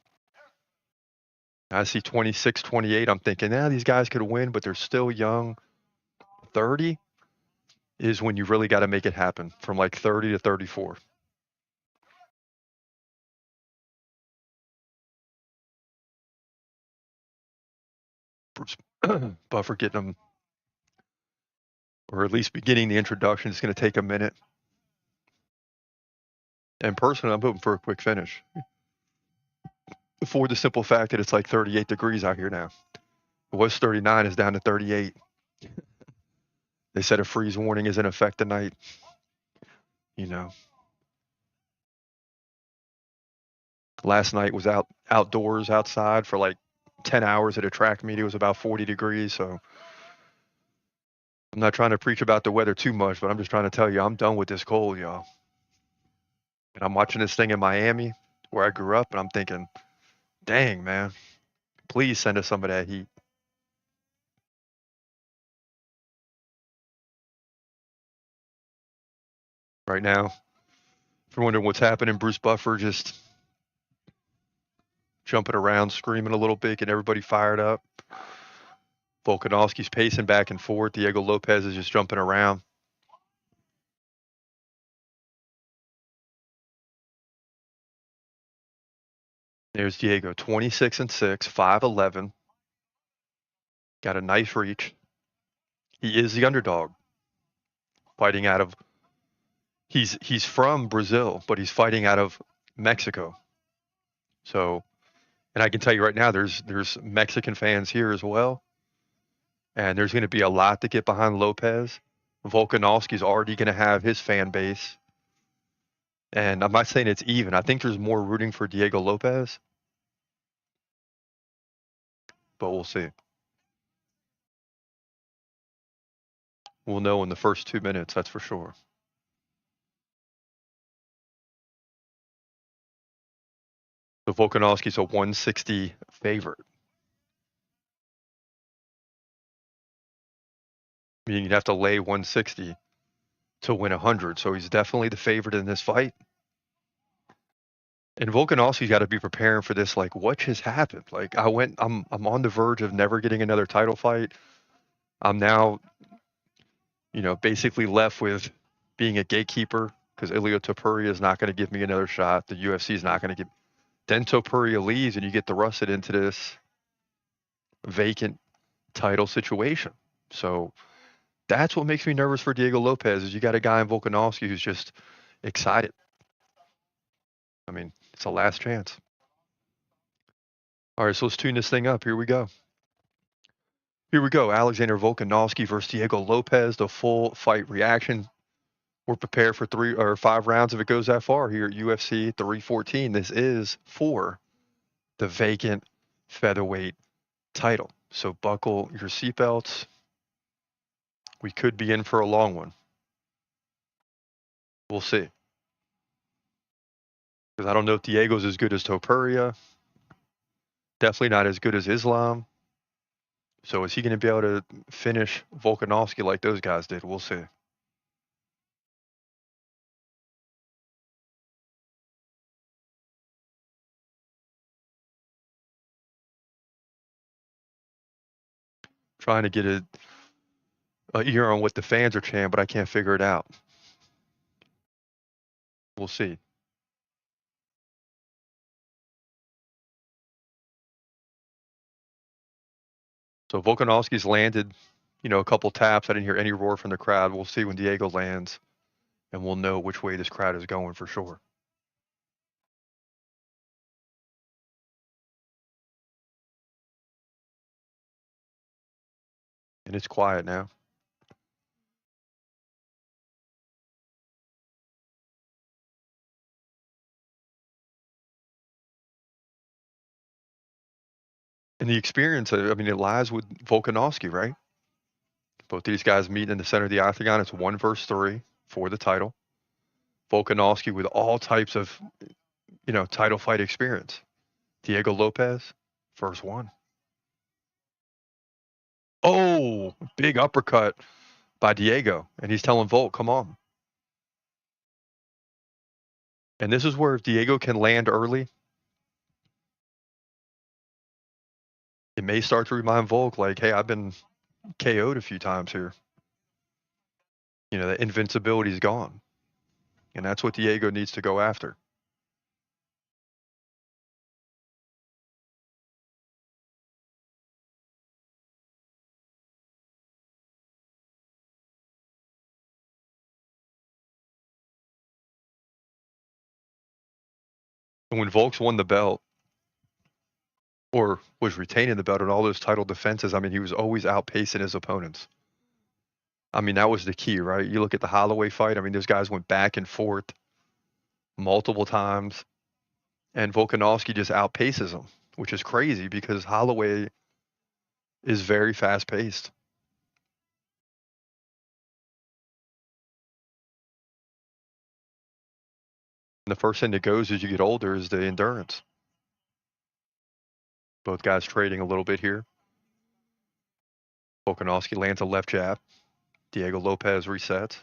I see 26, 28. I'm thinking, these guys could win, but they're still young. 30 is when you really got to make it happen, from like 30 to 34. Bruce Buffer getting him, or at least beginning the introduction, is going to take a minute. And personally, I'm hoping for a quick finish. For the simple fact that it's like 38 degrees out here now. It was 39, is down to 38. They said a freeze warning is in effect tonight. Last night was outdoors outside for like 10 hours at a track meet. It was about 40 degrees. So I'm not trying to preach about the weather too much, but I'm just trying to tell you, I'm done with this cold, y'all. And I'm watching this thing in Miami where I grew up, and I'm thinking, dang, man, please send us some of that heat. Right now, if you're wondering what's happening, Bruce Buffer just jumping around, screaming a little bit, getting everybody fired up. Volkanovski's pacing back and forth. Diego Lopes is just jumping around. There's Diego, 26-6, 5'11". Got a nice reach. He is the underdog. Fighting out of, he's from Brazil, but he's fighting out of Mexico. So, and I can tell you right now, there's Mexican fans here as well. And there's going to be a lot to get behind Lopes. Volkanovski's already going to have his fan base. And I'm not saying it's even. I think there's more rooting for Diego Lopes, but we'll see. We'll know in the first 2 minutes, that's for sure. So Volkanovski's a 160 favorite. Meaning you'd have to lay 160 to win 100. So he's definitely the favorite in this fight. And Volkanovski's got to be preparing for this. Like, what just happened? Like, I'm on the verge of never getting another title fight. I'm now, basically left with being a gatekeeper because Ilya Topuria is not going to give me another shot. The UFC is not going to give. Then Topuria leaves, and you get thrusted into this vacant title situation. So that's what makes me nervous for Diego Lopes. Is you got a guy in Volkanovski who's just excited. I mean, it's a last chance. All right, so let's tune this thing up. Here we go. Alexander Volkanovski versus Diego Lopes, the full fight reaction. We're prepared for 3 or 5 rounds if it goes that far here at UFC 314. This is for the vacant featherweight title. So buckle your seatbelts. We could be in for a long one. We'll see. Because I don't know if Diego's as good as Topuria. Definitely not as good as Islam. So is he going to be able to finish Volkanovski like those guys did? We'll see. Trying to get a ear on what the fans are chanting, but I can't figure it out. We'll see. So Volkanovski's landed, a couple taps. I didn't hear any roar from the crowd. We'll see when Diego lands, and we'll know which way this crowd is going for sure. And it's quiet now. And the experience, I mean, it lies with Volkanovski, right? Both these guys meet in the center of the octagon. It's 1 versus 3 for the title. Volkanovski with all types of, title fight experience. Diego Lopes, first one. Oh, big uppercut by Diego. And he's telling Volk, come on. And this is where if Diego can land early, it may start to remind Volk, like, hey, I've been KO'd a few times here. The invincibility is gone. And that's what Diego needs to go after. And when Volk's won the belt, or was retaining the belt in all those title defenses, I mean, he was always outpacing his opponents. I mean, that was the key, right? You look at the Holloway fight. I mean, those guys went back and forth multiple times, and Volkanovski just outpaces him, which is crazy because Holloway is very fast-paced. And the first thing that goes as you get older is the endurance. Both guys trading a little bit here. Volkanovski lands a left jab. Diego Lopes resets.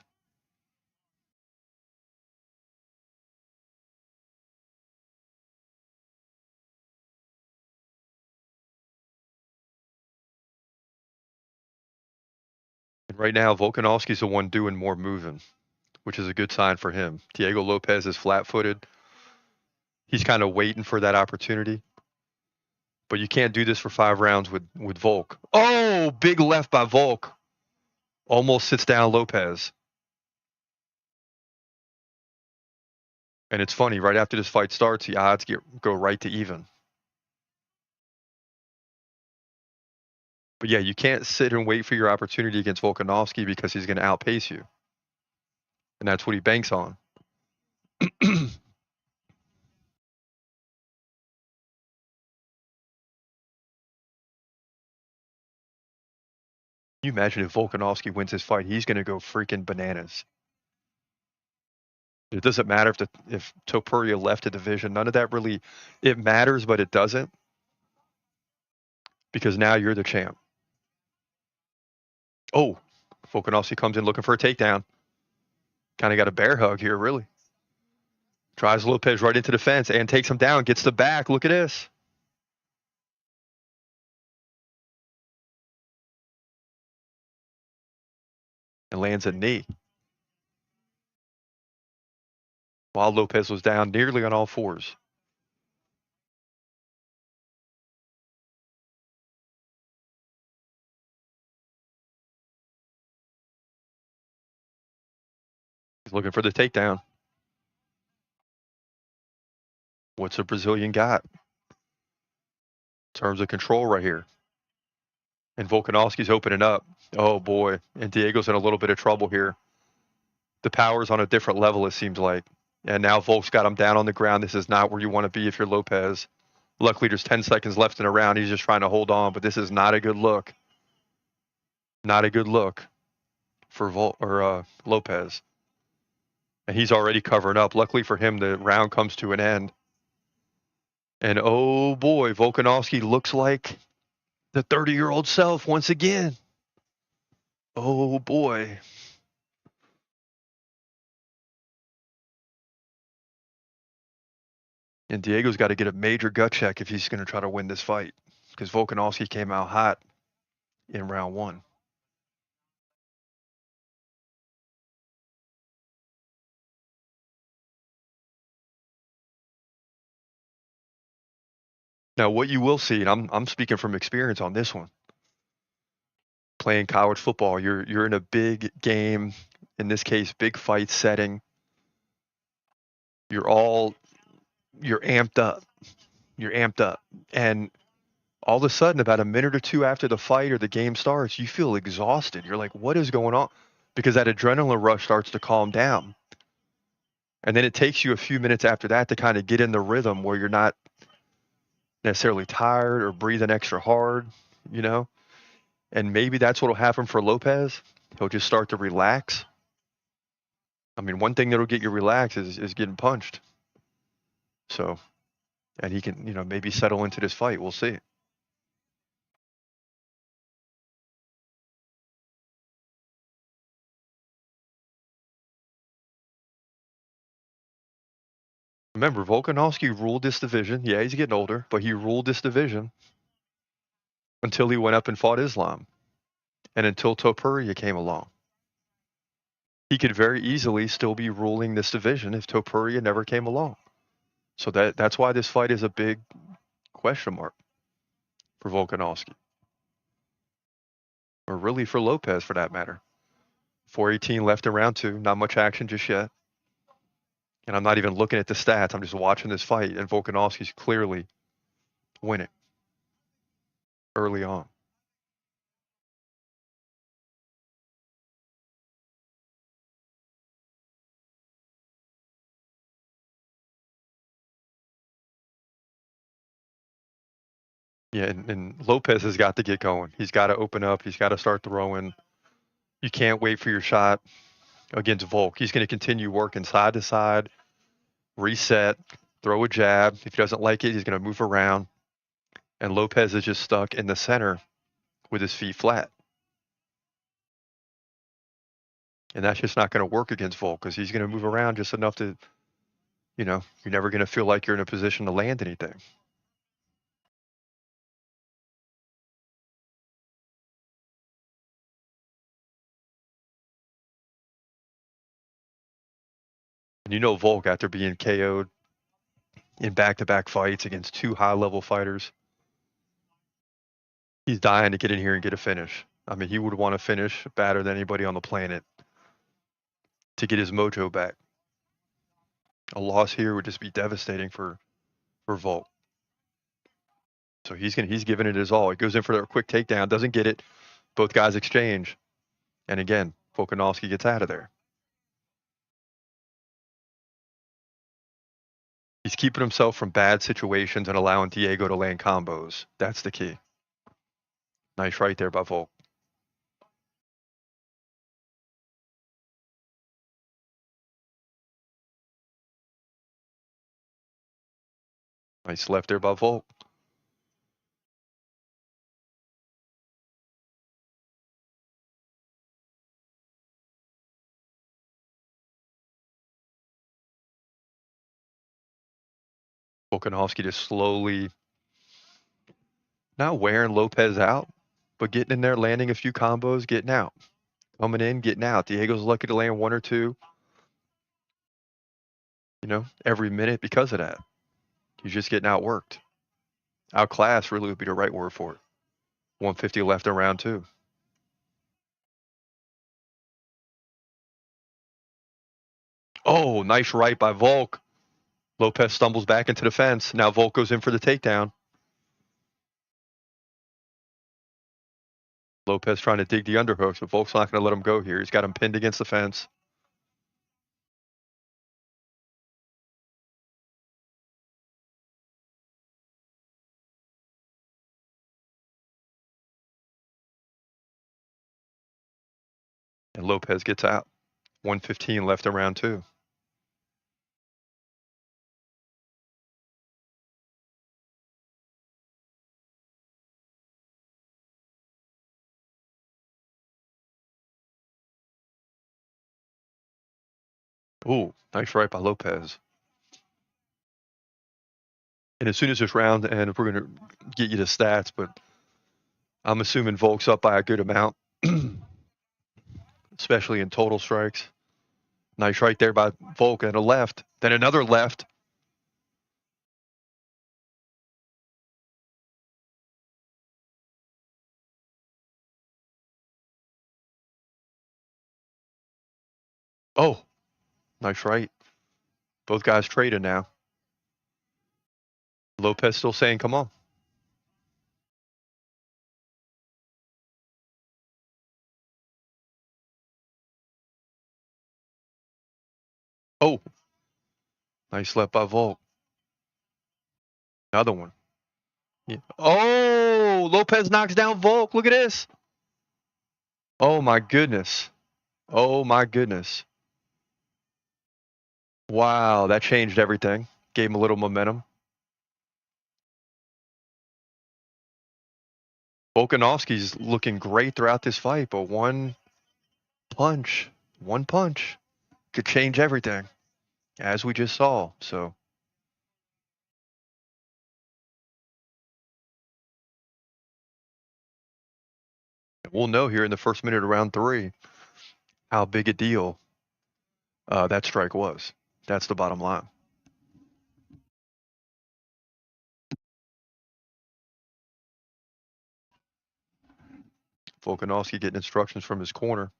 And right now, Volkanovski's the one doing more moving, which is a good sign for him. Diego Lopes is flat-footed. He's kind of waiting for that opportunity. But you can't do this for 5 rounds with Volk. Oh, big left by Volk. Almost sits down Lopes. And it's funny, right after this fight starts, the odds go right to even. But yeah, you can't sit and wait for your opportunity against Volkanovski because he's going to outpace you. And that's what he banks on. Can you imagine if Volkanovski wins his fight? He's going to go freaking bananas. It doesn't matter if Topuria left a division. None of that really, it matters, but it doesn't. Because now you're the champ. Oh, Volkanovski comes in looking for a takedown. Kind of got a bear hug here, really. Drives Lopes right into the fence and takes him down. Gets the back. Look at this. And lands a knee. While Lopes was down nearly on all fours. He's looking for the takedown. What's the Brazilian got? In terms of control right here. And Volkanovski's opening up. Oh boy. And Diego's in a little bit of trouble here. The power's on a different level, it seems like. And now Volk's got him down on the ground. This is not where you want to be if you're Lopes. Luckily, there's 10 seconds left in a round. He's just trying to hold on, but this is not a good look. Not a good look for Lopes. And he's already covering up. Luckily for him, the round comes to an end. And oh boy, Volkanovski looks like the 30-year-old self once again. Oh boy. And Diego's got to get a major gut check if he's going to try to win this fight. Because Volkanovski came out hot in round one. Now, what you will see, and I'm speaking from experience on this one, playing college football, you're in a big game, in this case, big fight setting. You're amped up. You're amped up. And all of a sudden, about a minute or two after the fight or the game starts, you feel exhausted. You're like, what is going on? Because that adrenaline rush starts to calm down. And then it takes you a few minutes after that to kind of get in the rhythm where you're not necessarily tired or breathing extra hard, you know? And maybe that's what will happen for Lopes. He'll just start to relax. I mean, one thing that'll get you relaxed is getting punched. So, and he can, maybe settle into this fight. We'll see. Remember, Volkanovski ruled this division. Yeah, he's getting older, but he ruled this division until he went up and fought Islam and until Topuria came along. He could very easily still be ruling this division if Topuria never came along. So that's why this fight is a big question mark for Volkanovski. Or really for Lopes, for that matter. 4:18 left in round two. Not much action just yet. And I'm not even looking at the stats. I'm just watching this fight, and Volkanovski's clearly winning early on. Yeah, and Lopes has got to get going. He's got to open up. He's got to start throwing. You can't wait for your shot against Volk. He's going to continue working side to side, reset, throw a jab. If he doesn't like it, he's going to move around. And Lopes is just stuck in the center with his feet flat. And that's just not going to work against Volk because he's going to move around just enough to, you're never going to feel like you're in a position to land anything. And Volk, after being KO'd in back-to-back fights against two high-level fighters, he's dying to get in here and get a finish. I mean, he would want to finish better than anybody on the planet to get his mojo back. A loss here would just be devastating for Volk. So he's giving it his all. He goes in for a quick takedown, doesn't get it. Both guys exchange. And again, Volkanovski gets out of there. He's keeping himself from bad situations and allowing Diego to land combos. That's the key. Nice right there by Volk. Nice left there by Volk. Volkanovski just slowly, not wearing Lopes out, but getting in there, landing a few combos, getting out. Coming in, getting out. Diego's lucky to land one or two, every minute because of that. He's just getting outworked. Outclassed really would be the right word for it. 150 left in round two. Oh, nice right by Volk. Lopes stumbles back into the fence. Now Volk goes in for the takedown. Lopes trying to dig the underhooks, but Volk's not going to let him go here. He's got him pinned against the fence. And Lopes gets out. 115 left in round two. Ooh, nice right by Lopes. And as soon as this round, and we're going to get you the stats, but I'm assuming Volk's up by a good amount, especially in total strikes. Nice right there by Volk and a left. Then another left. Oh, nice right. Both guys trading now. Lopes still saying, come on. Oh, nice left by Volk. Another one. Yeah. Oh, Lopes knocks down Volk. Look at this. Oh, my goodness. Oh, my goodness. Wow, that changed everything. Gave him a little momentum. Volkanovski's looking great throughout this fight, but one punch could change everything, as we just saw. So we'll know here in the first minute of round three how big a deal that strike was. That's the bottom line. Volkanovski getting instructions from his corner,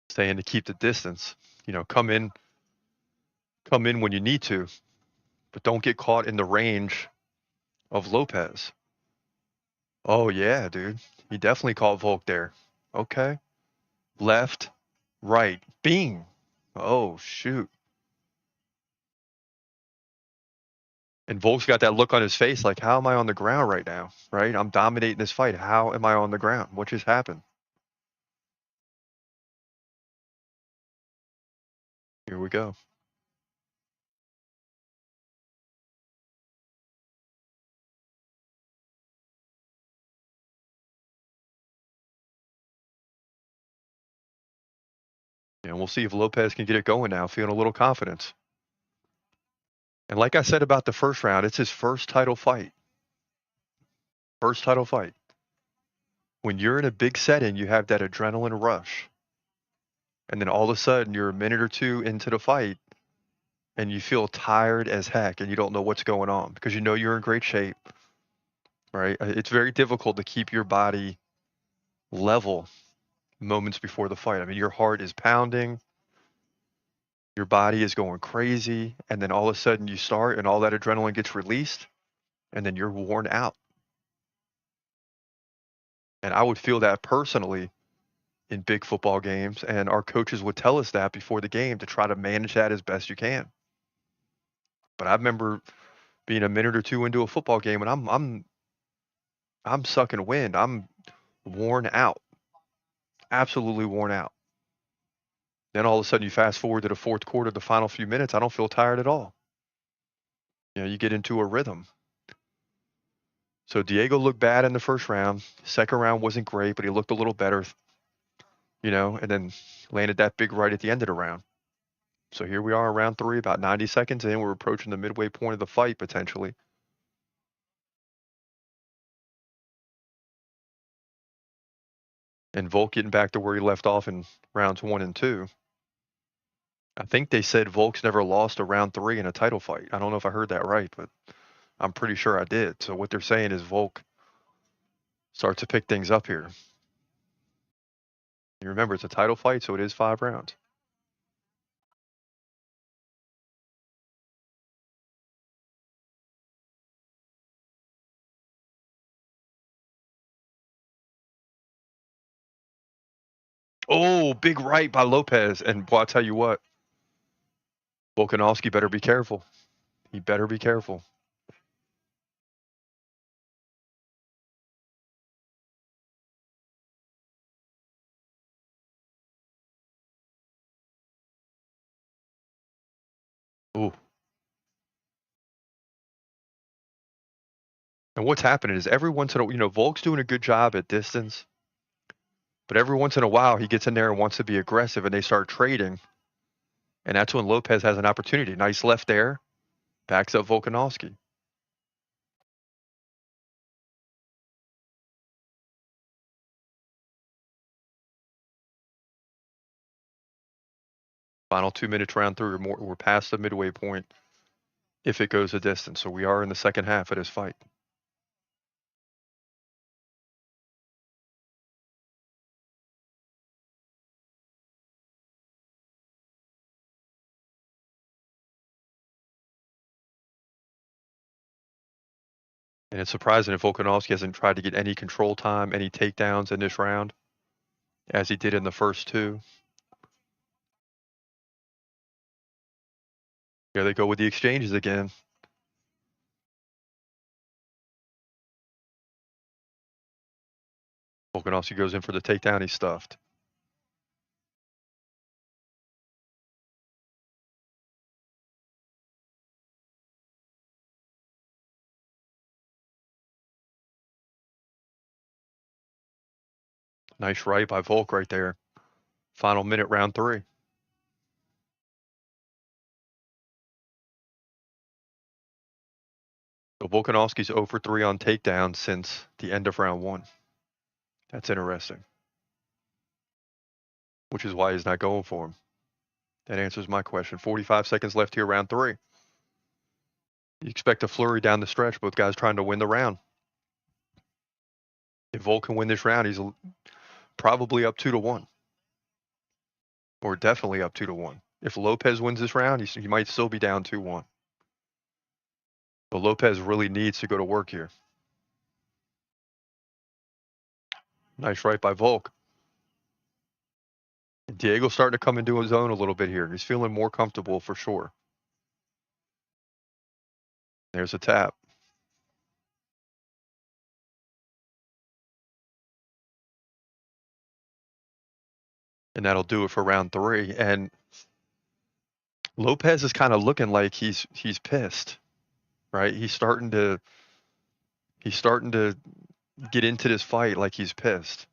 saying to keep the distance. Come in when you need to, but don't get caught in the range of Lopes. Oh yeah, dude. He definitely caught Volk there. Okay. Left, right, bing. Oh shoot. And Volk's got that look on his face like, how am I on the ground right now? Right? I'm dominating this fight. How am I on the ground? What just happened? Here we go. And we'll see if Lopes can get it going now, feeling a little confidence. And like I said about the first round, it's his first title fight. First title fight. When you're in a big setting, you have that adrenaline rush. And then all of a sudden, you're a minute or two into the fight, and you feel tired as heck, and you don't know what's going on because you're in great shape, right? It's very difficult to keep your body level moments before the fight. I mean, your heart is pounding. Your body is going crazy, and then all of a sudden you start and all that adrenaline gets released, and then you're worn out. And I would feel that personally in big football games, and our coaches would tell us that before the game to try to manage that as best you can. But I remember being a minute or two into a football game, and I'm sucking wind. I'm worn out, absolutely worn out. Then all of a sudden you fast forward to the fourth quarter, the final few minutes, I don't feel tired at all. You get into a rhythm. So Diego looked bad in the first round. Second round wasn't great, but he looked a little better, and then landed that big right at the end of the round. So here we are in round 3, about 90 seconds in. We're approaching the midway point of the fight, potentially. And Volk getting back to where he left off in rounds 1 and 2. I think they said Volk's never lost a round 3 in a title fight. I don't know if I heard that right, but I'm pretty sure I did. So what they're saying is Volk starts to pick things up here. You remember, it's a title fight, so it is 5 rounds. Oh, big right by Lopez. And boy, I'll tell you what, Volkanovski better be careful. He better be careful. Ooh. And what's happening is every once in a while, Volk's doing a good job at distance, but every once in a while he gets in there and wants to be aggressive, and they start trading. And that's when Lopez has an opportunity. Nice left there. Backs up Volkanovski. Final 2 minutes, round 3 or more. We're past the midway point if it goes a distance. So we are in the second half of this fight. And it's surprising if Volkanovski hasn't tried to get any control time, any takedowns in this round, as he did in the first 2. Here they go with the exchanges again. Volkanovski goes in for the takedown. He's stuffed. Nice right by Volk right there. Final minute, round 3. So Volkanovski's 0 for 3 on takedowns since the end of round 1. That's interesting. Which is why he's not going for him. That answers my question. 45 seconds left here, round 3. You expect a flurry down the stretch, both guys trying to win the round. If Volk can win this round, he's probably up 2-1. Or definitely up 2-1. If Lopez wins this round, he might still be down 2-1. But Lopez really needs to go to work here. Nice right by Volk. Diego's starting to come into his own a little bit here. He's feeling more comfortable for sure. There's a tap. And that'll do it for round 3. And Lopez is kind of looking like he's pissed, right? He's starting to get into this fight like he's pissed.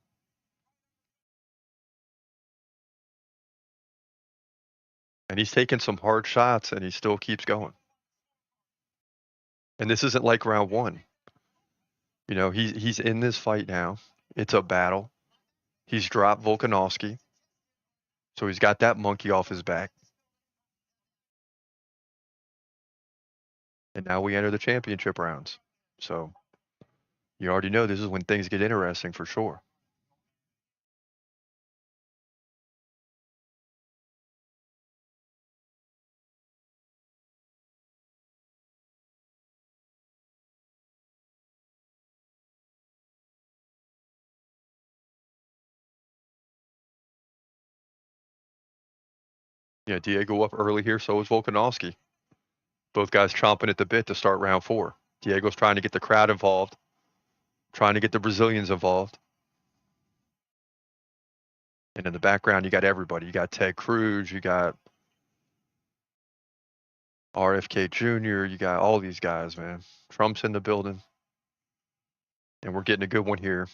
And he's taking some hard shots, and he still keeps going. And this isn't like round 1. He's in this fight now. It's a battle. He's dropped Volkanovski, so he's got that monkey off his back. And now we enter the championship rounds. So you already know this is when things get interesting for sure. Yeah, Diego up early here, so is Volkanovski. Both guys chomping at the bit to start round 4. Diego's trying to get the crowd involved, trying to get the Brazilians involved. And in the background, you got everybody. You got Ted Cruz, you got RFK Jr., you got all these guys, man. Trump's in the building. And we're getting a good one here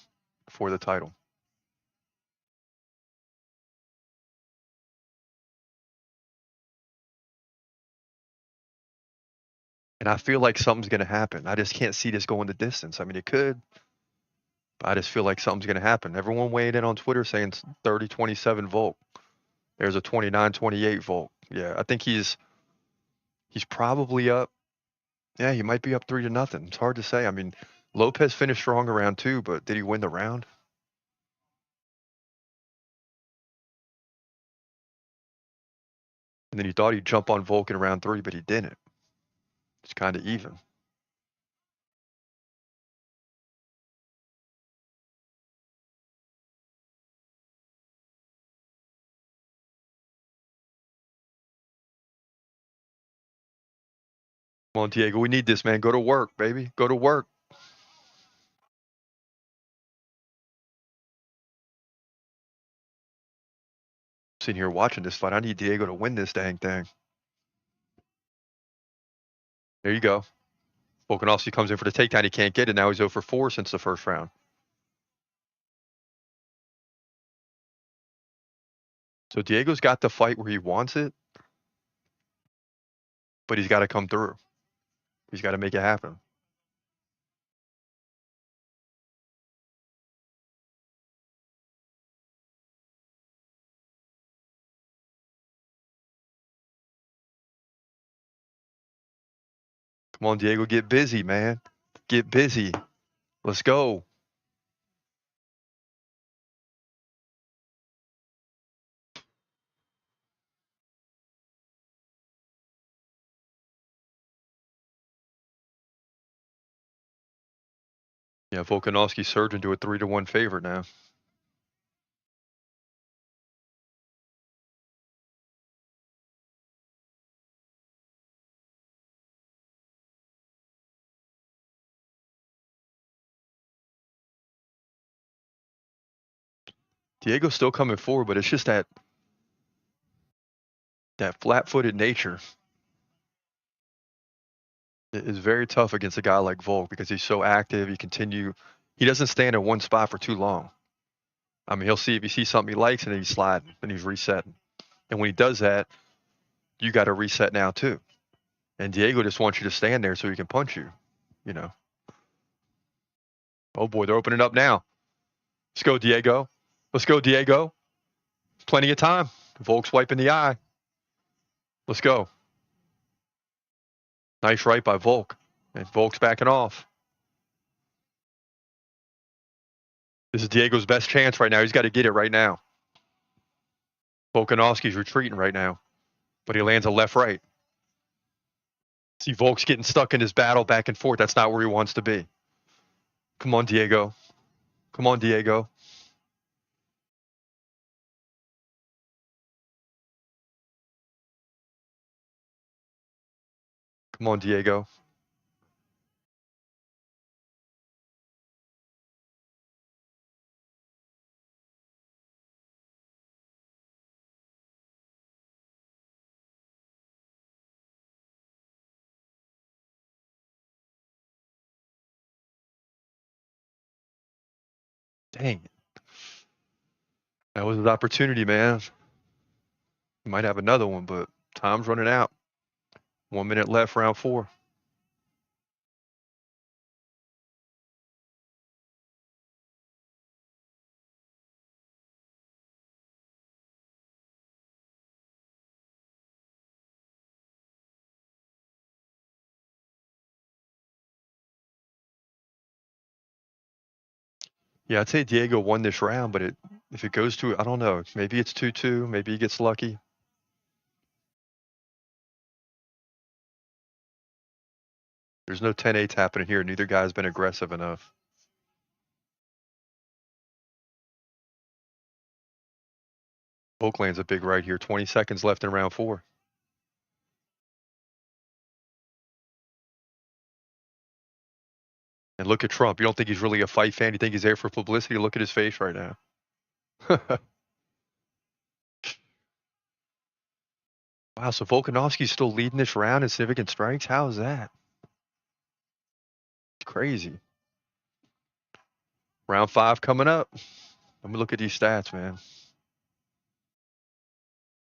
for the title. And I feel like something's going to happen. I just can't see this going the distance. I mean, it could, but I just feel like something's going to happen. Everyone weighed in on Twitter saying 30-27 Volk. There's a 29-28 Volk. Yeah, I think he's probably up. Yeah, he might be up 3-0. It's hard to say. I mean, Lopez finished strong around 2, but did he win the round? And then he thought he'd jump on Volk in round 3, but he didn't. It's kind of even. Come on, Diego, we need this, man. Go to work, baby. Go to work. Sitting here watching this fight. I need Diego to win this dang thing. There you go. Volkanovski comes in for the takedown. He can't get it. Now he's 0 for 4 since the first round. So Diego's got the fight where he wants it, but he's got to come through. He's got to make it happen. Come on, Diego, get busy, man. Get busy. Let's go. Yeah, Volkanovski surged into a 3-1 favorite now. Diego's still coming forward, but it's just that flat-footed nature. It is very tough against a guy like Volk because he's so active. He doesn't stand in one spot for too long. I mean, he'll see if he sees something he likes, and then he's sliding, and he's resetting. And when he does that, you got to reset now too. And Diego just wants you to stand there so he can punch you, you know. Oh boy, they're opening up now. Let's go, Diego. Let's go, Diego. Plenty of time. Volk's wiping the eye. Let's go. Nice right by Volk. And Volk's backing off. This is Diego's best chance right now. He's got to get it right now. Volkanovski's retreating right now. But he lands a left-right. See, Volk's getting stuck in his battle back and forth. That's not where he wants to be. Come on, Diego. Come on, Diego. Come on, Diego. Dang it. That was his opportunity, man. He might have another one, but time's running out. 1 minute left, round 4. Yeah, I'd say Diego won this round, but if it goes to, I don't know, maybe it's 2-2, maybe he gets lucky. There's no 10-8 happening here. Neither guy's been aggressive enough. Volk lands a big right here. 20 seconds left in round 4. And look at Trump. You don't think he's really a fight fan? You think he's there for publicity? Look at his face right now. Wow, so Volkanovski's still leading this round in significant strikes? How is that? It's crazy. Round 5 coming up. Let me look at these stats, man.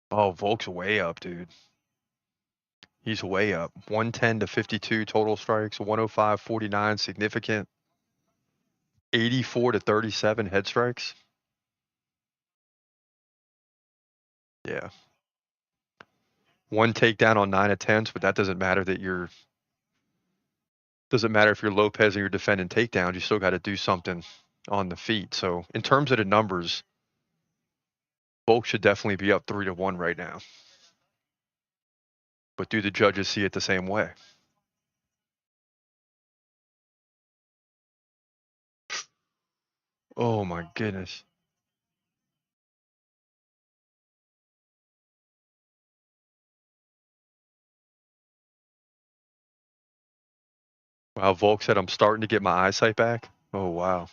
Oh, Volk's way up, dude. He's way up. 110 to 52 total strikes, 105-49 significant, 84 to 37 head strikes. Yeah. 1 takedown on 9 attempts, but that doesn't matter doesn't matter if you're Lopez and you're defending takedowns, you still got to do something on the feet. So in terms of the numbers, Volk should definitely be up 3-1 right now. But do the judges see it the same way? Oh my goodness. Wow, Volk said I'm starting to get my eyesight back. Oh wow.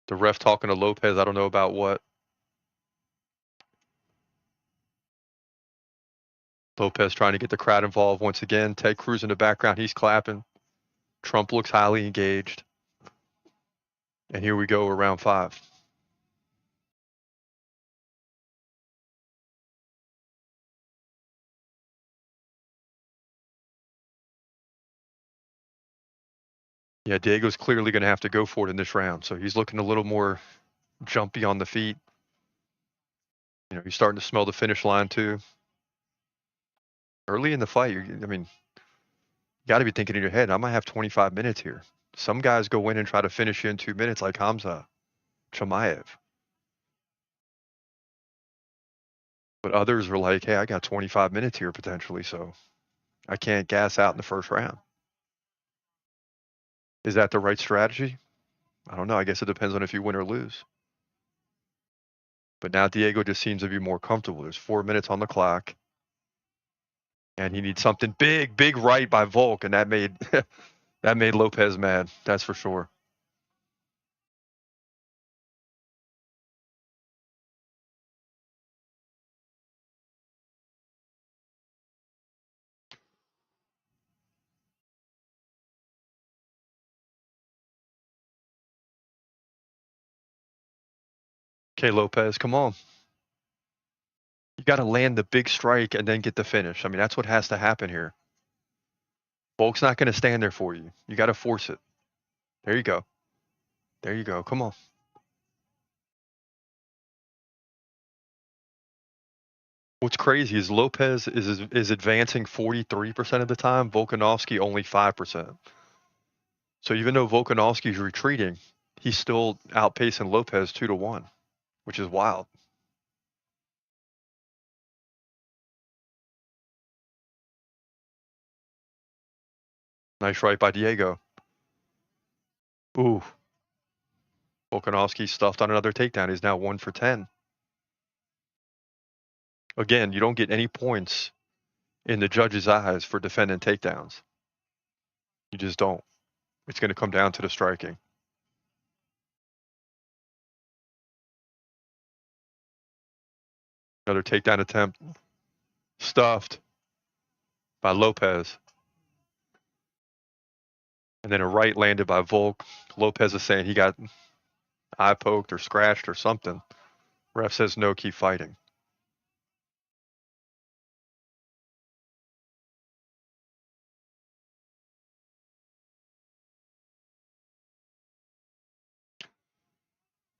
The ref talking to Lopez, I don't know about what. Lopez trying to get the crowd involved once again. Ted Cruz in the background, he's clapping. Trump looks highly engaged. And here we go, round 5. Yeah, Diego's clearly going to have to go for it in this round. So he's looking a little more jumpy on the feet. You know, he's starting to smell the finish line too. Early in the fight, I mean, you got to be thinking in your head, I might have 25 minutes here. Some guys go in and try to finish you in 2 minutes like Hamza Chimaev. But others are like, hey, I got 25 minutes here potentially, so I can't gas out in the first round. Is that the right strategy? I don't know. I guess it depends on if you win or lose. But now Diego just seems to be more comfortable. There's 4 minutes on the clock. And he needs something big, big right by Volk, and that made that made Lopez mad. That's for sure. Okay, Lopez, come on. You got to land the big strike and then get the finish. I mean, that's what has to happen here. Volk's not going to stand there for you. You got to force it. There you go. There you go. Come on. What's crazy is Lopez is advancing 43% of the time, Volkanovski only 5%. So even though Volkanovski's retreating, he's still outpacing Lopez 2-1, which is wild. Nice right by Diego. Ooh. Volkanovski stuffed on another takedown. He's now 1 for 10. Again, you don't get any points in the judge's eyes for defending takedowns. You just don't. It's going to come down to the striking. Another takedown attempt. Stuffed by Lopez. And then a right landed by Volk. Lopez is saying he got eye poked or scratched or something. Ref says no, keep fighting.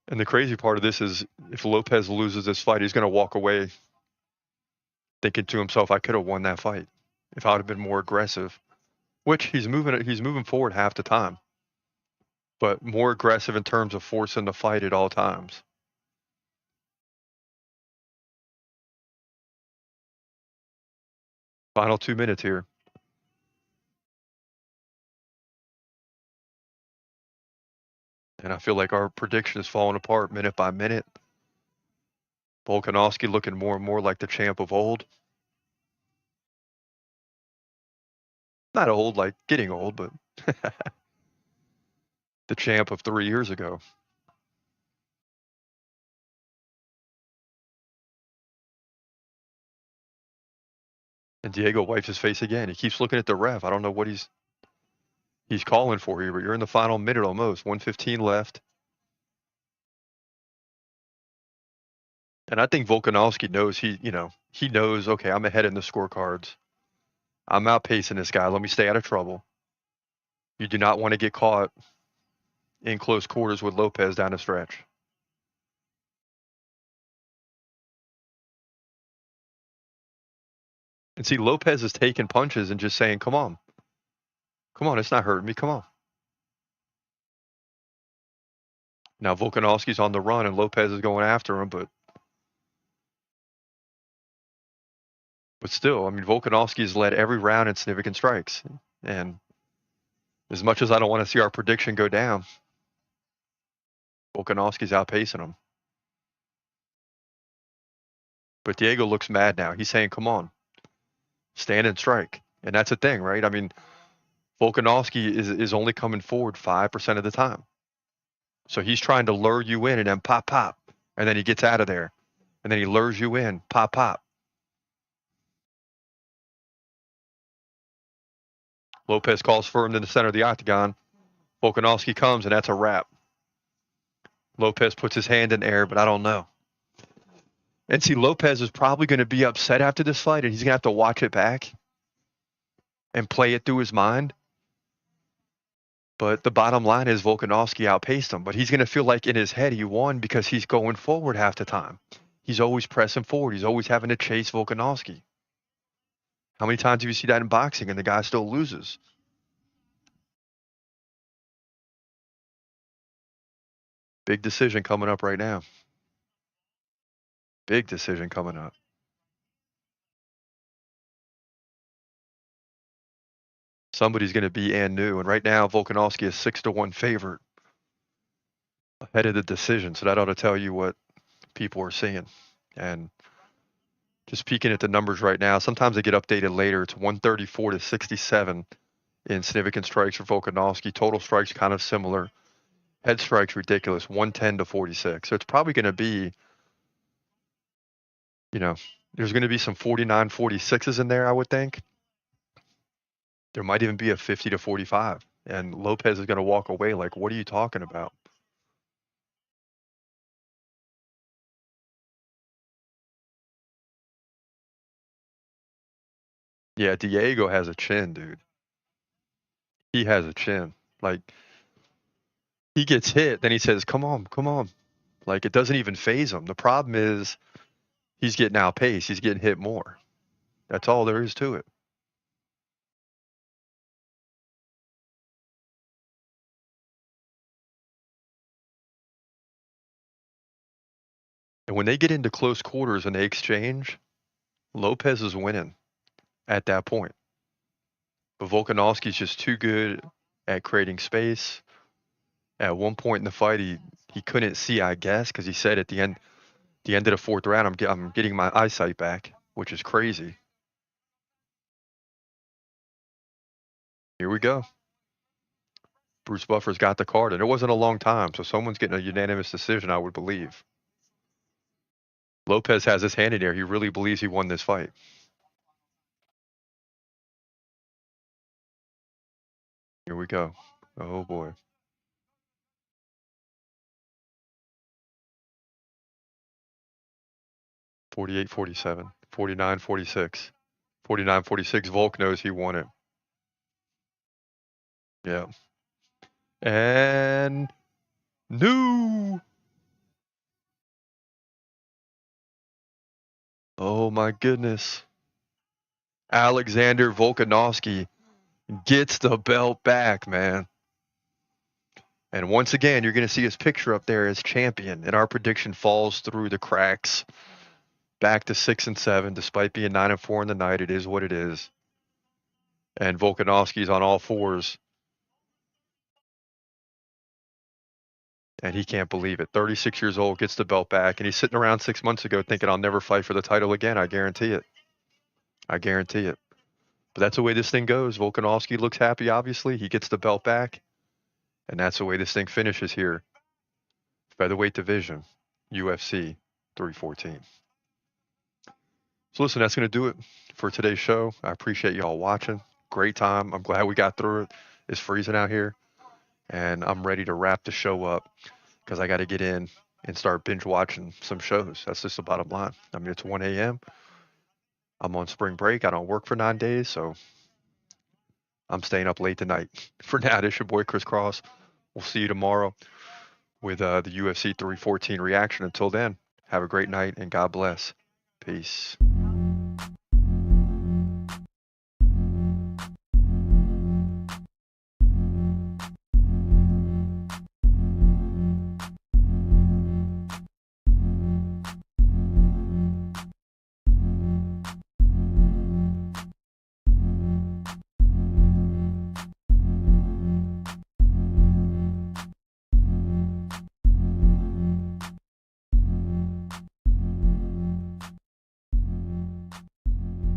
And the crazy part of this is if Lopez loses this fight, he's going to walk away thinking to himself, I could have won that fight if I would have been more aggressive, which he's moving forward half the time, but more aggressive in terms of forcing the fight at all times. Final 2 minutes here. And I feel like our prediction is falling apart minute by minute. Volkanovski looking more and more like the champ of old. Not old, like getting old, but the champ of 3 years ago. And Diego wipes his face again. He keeps looking at the ref. I don't know what he's calling for here, but you're in the final minute almost. 1:15 left. And I think Volkanovski knows he knows, okay, I'm ahead in the scorecards. I'm outpacing this guy. Let me stay out of trouble. You do not want to get caught in close quarters with Lopes down the stretch. And see, Lopes is taking punches and just saying, come on, it's not hurting me, come on. Now Volkanovski's on the run and Lopes is going after him, but still, I mean, Volkanovski's led every round in significant strikes. And as much as I don't want to see our prediction go down, Volkanovski's outpacing him. But Diego looks mad now. He's saying, come on, stand and strike. And that's the thing, right? I mean, Volkanovski is only coming forward 5% of the time. So he's trying to lure you in and then pop, pop. And then he gets out of there. And then he lures you in, pop, pop. Lopes calls for him in the center of the octagon. Volkanovski comes, and that's a wrap. Lopes puts his hand in the air, but I don't know. And see, Lopes is probably going to be upset after this fight, and he's going to have to watch it back and play it through his mind. But the bottom line is Volkanovski outpaced him. But he's going to feel like in his head he won because he's going forward half the time. He's always pressing forward. He's always having to chase Volkanovski. How many times do you see that in boxing and the guy still loses? Big decision coming up right now. Big decision coming up. Somebody's going to be and new. And right now, Volkanovski is 6-1 favorite ahead of the decision. So that ought to tell you what people are seeing. And just peeking at the numbers right now, sometimes they get updated later. It's 134-67 in significant strikes for Volkanovski. Total strikes kind of similar. Head strikes ridiculous, 110-46. So it's probably going to be, there's going to be some 49-46s in there, I would think. There might even be a 50-45. And Lopes is going to walk away like, what are you talking about? Yeah, Diego has a chin, dude. He has a chin. Like, he gets hit, then he says, come on, come on. Like, it doesn't even phase him. The problem is he's getting outpaced. He's getting hit more. That's all there is to it. And when they get into close quarters and they exchange, Lopes is winning at that point. But Volkanovski's just too good at creating space. At one point in the fight, he couldn't see, I guess, because he said at the end of the fourth round, I'm getting my eyesight back, which is crazy. Here we go. Bruce Buffer's got the card, and it wasn't a long time, so someone's getting a unanimous decision, I would believe. Lopes has his hand in there. He really believes he won this fight. Here we go. Oh, boy. (48-47), 49-46, 49-46. Volk knows he won it. Yeah. And new. Oh my goodness. Alexander Volkanovski gets the belt back, man. And once again, you're going to see his picture up there as champion, and our prediction falls through the cracks. Back to 6-7, despite being 9-4 in the night. It is what it is. And Volkanovski's on all fours. And he can't believe it. 36 years old, gets the belt back, and he's sitting around 6 months ago thinking, I'll never fight for the title again. I guarantee it. I guarantee it. But that's the way this thing goes. Volkanovski looks happy, obviously. He gets the belt back. And that's the way this thing finishes here. Featherweight division, UFC 314. So listen, that's going to do it for today's show. I appreciate y'all watching. Great time. I'm glad we got through it. It's freezing out here. And I'm ready to wrap the show up because I got to get in and start binge watching some shows. That's just the bottom line. I mean, it's 1 a.m. I'm on spring break. I don't work for 9 days, so I'm staying up late tonight. For now, this is your boy Chris Cross. We'll see you tomorrow with the UFC 314 reaction. Until then, have a great night and God bless. Peace.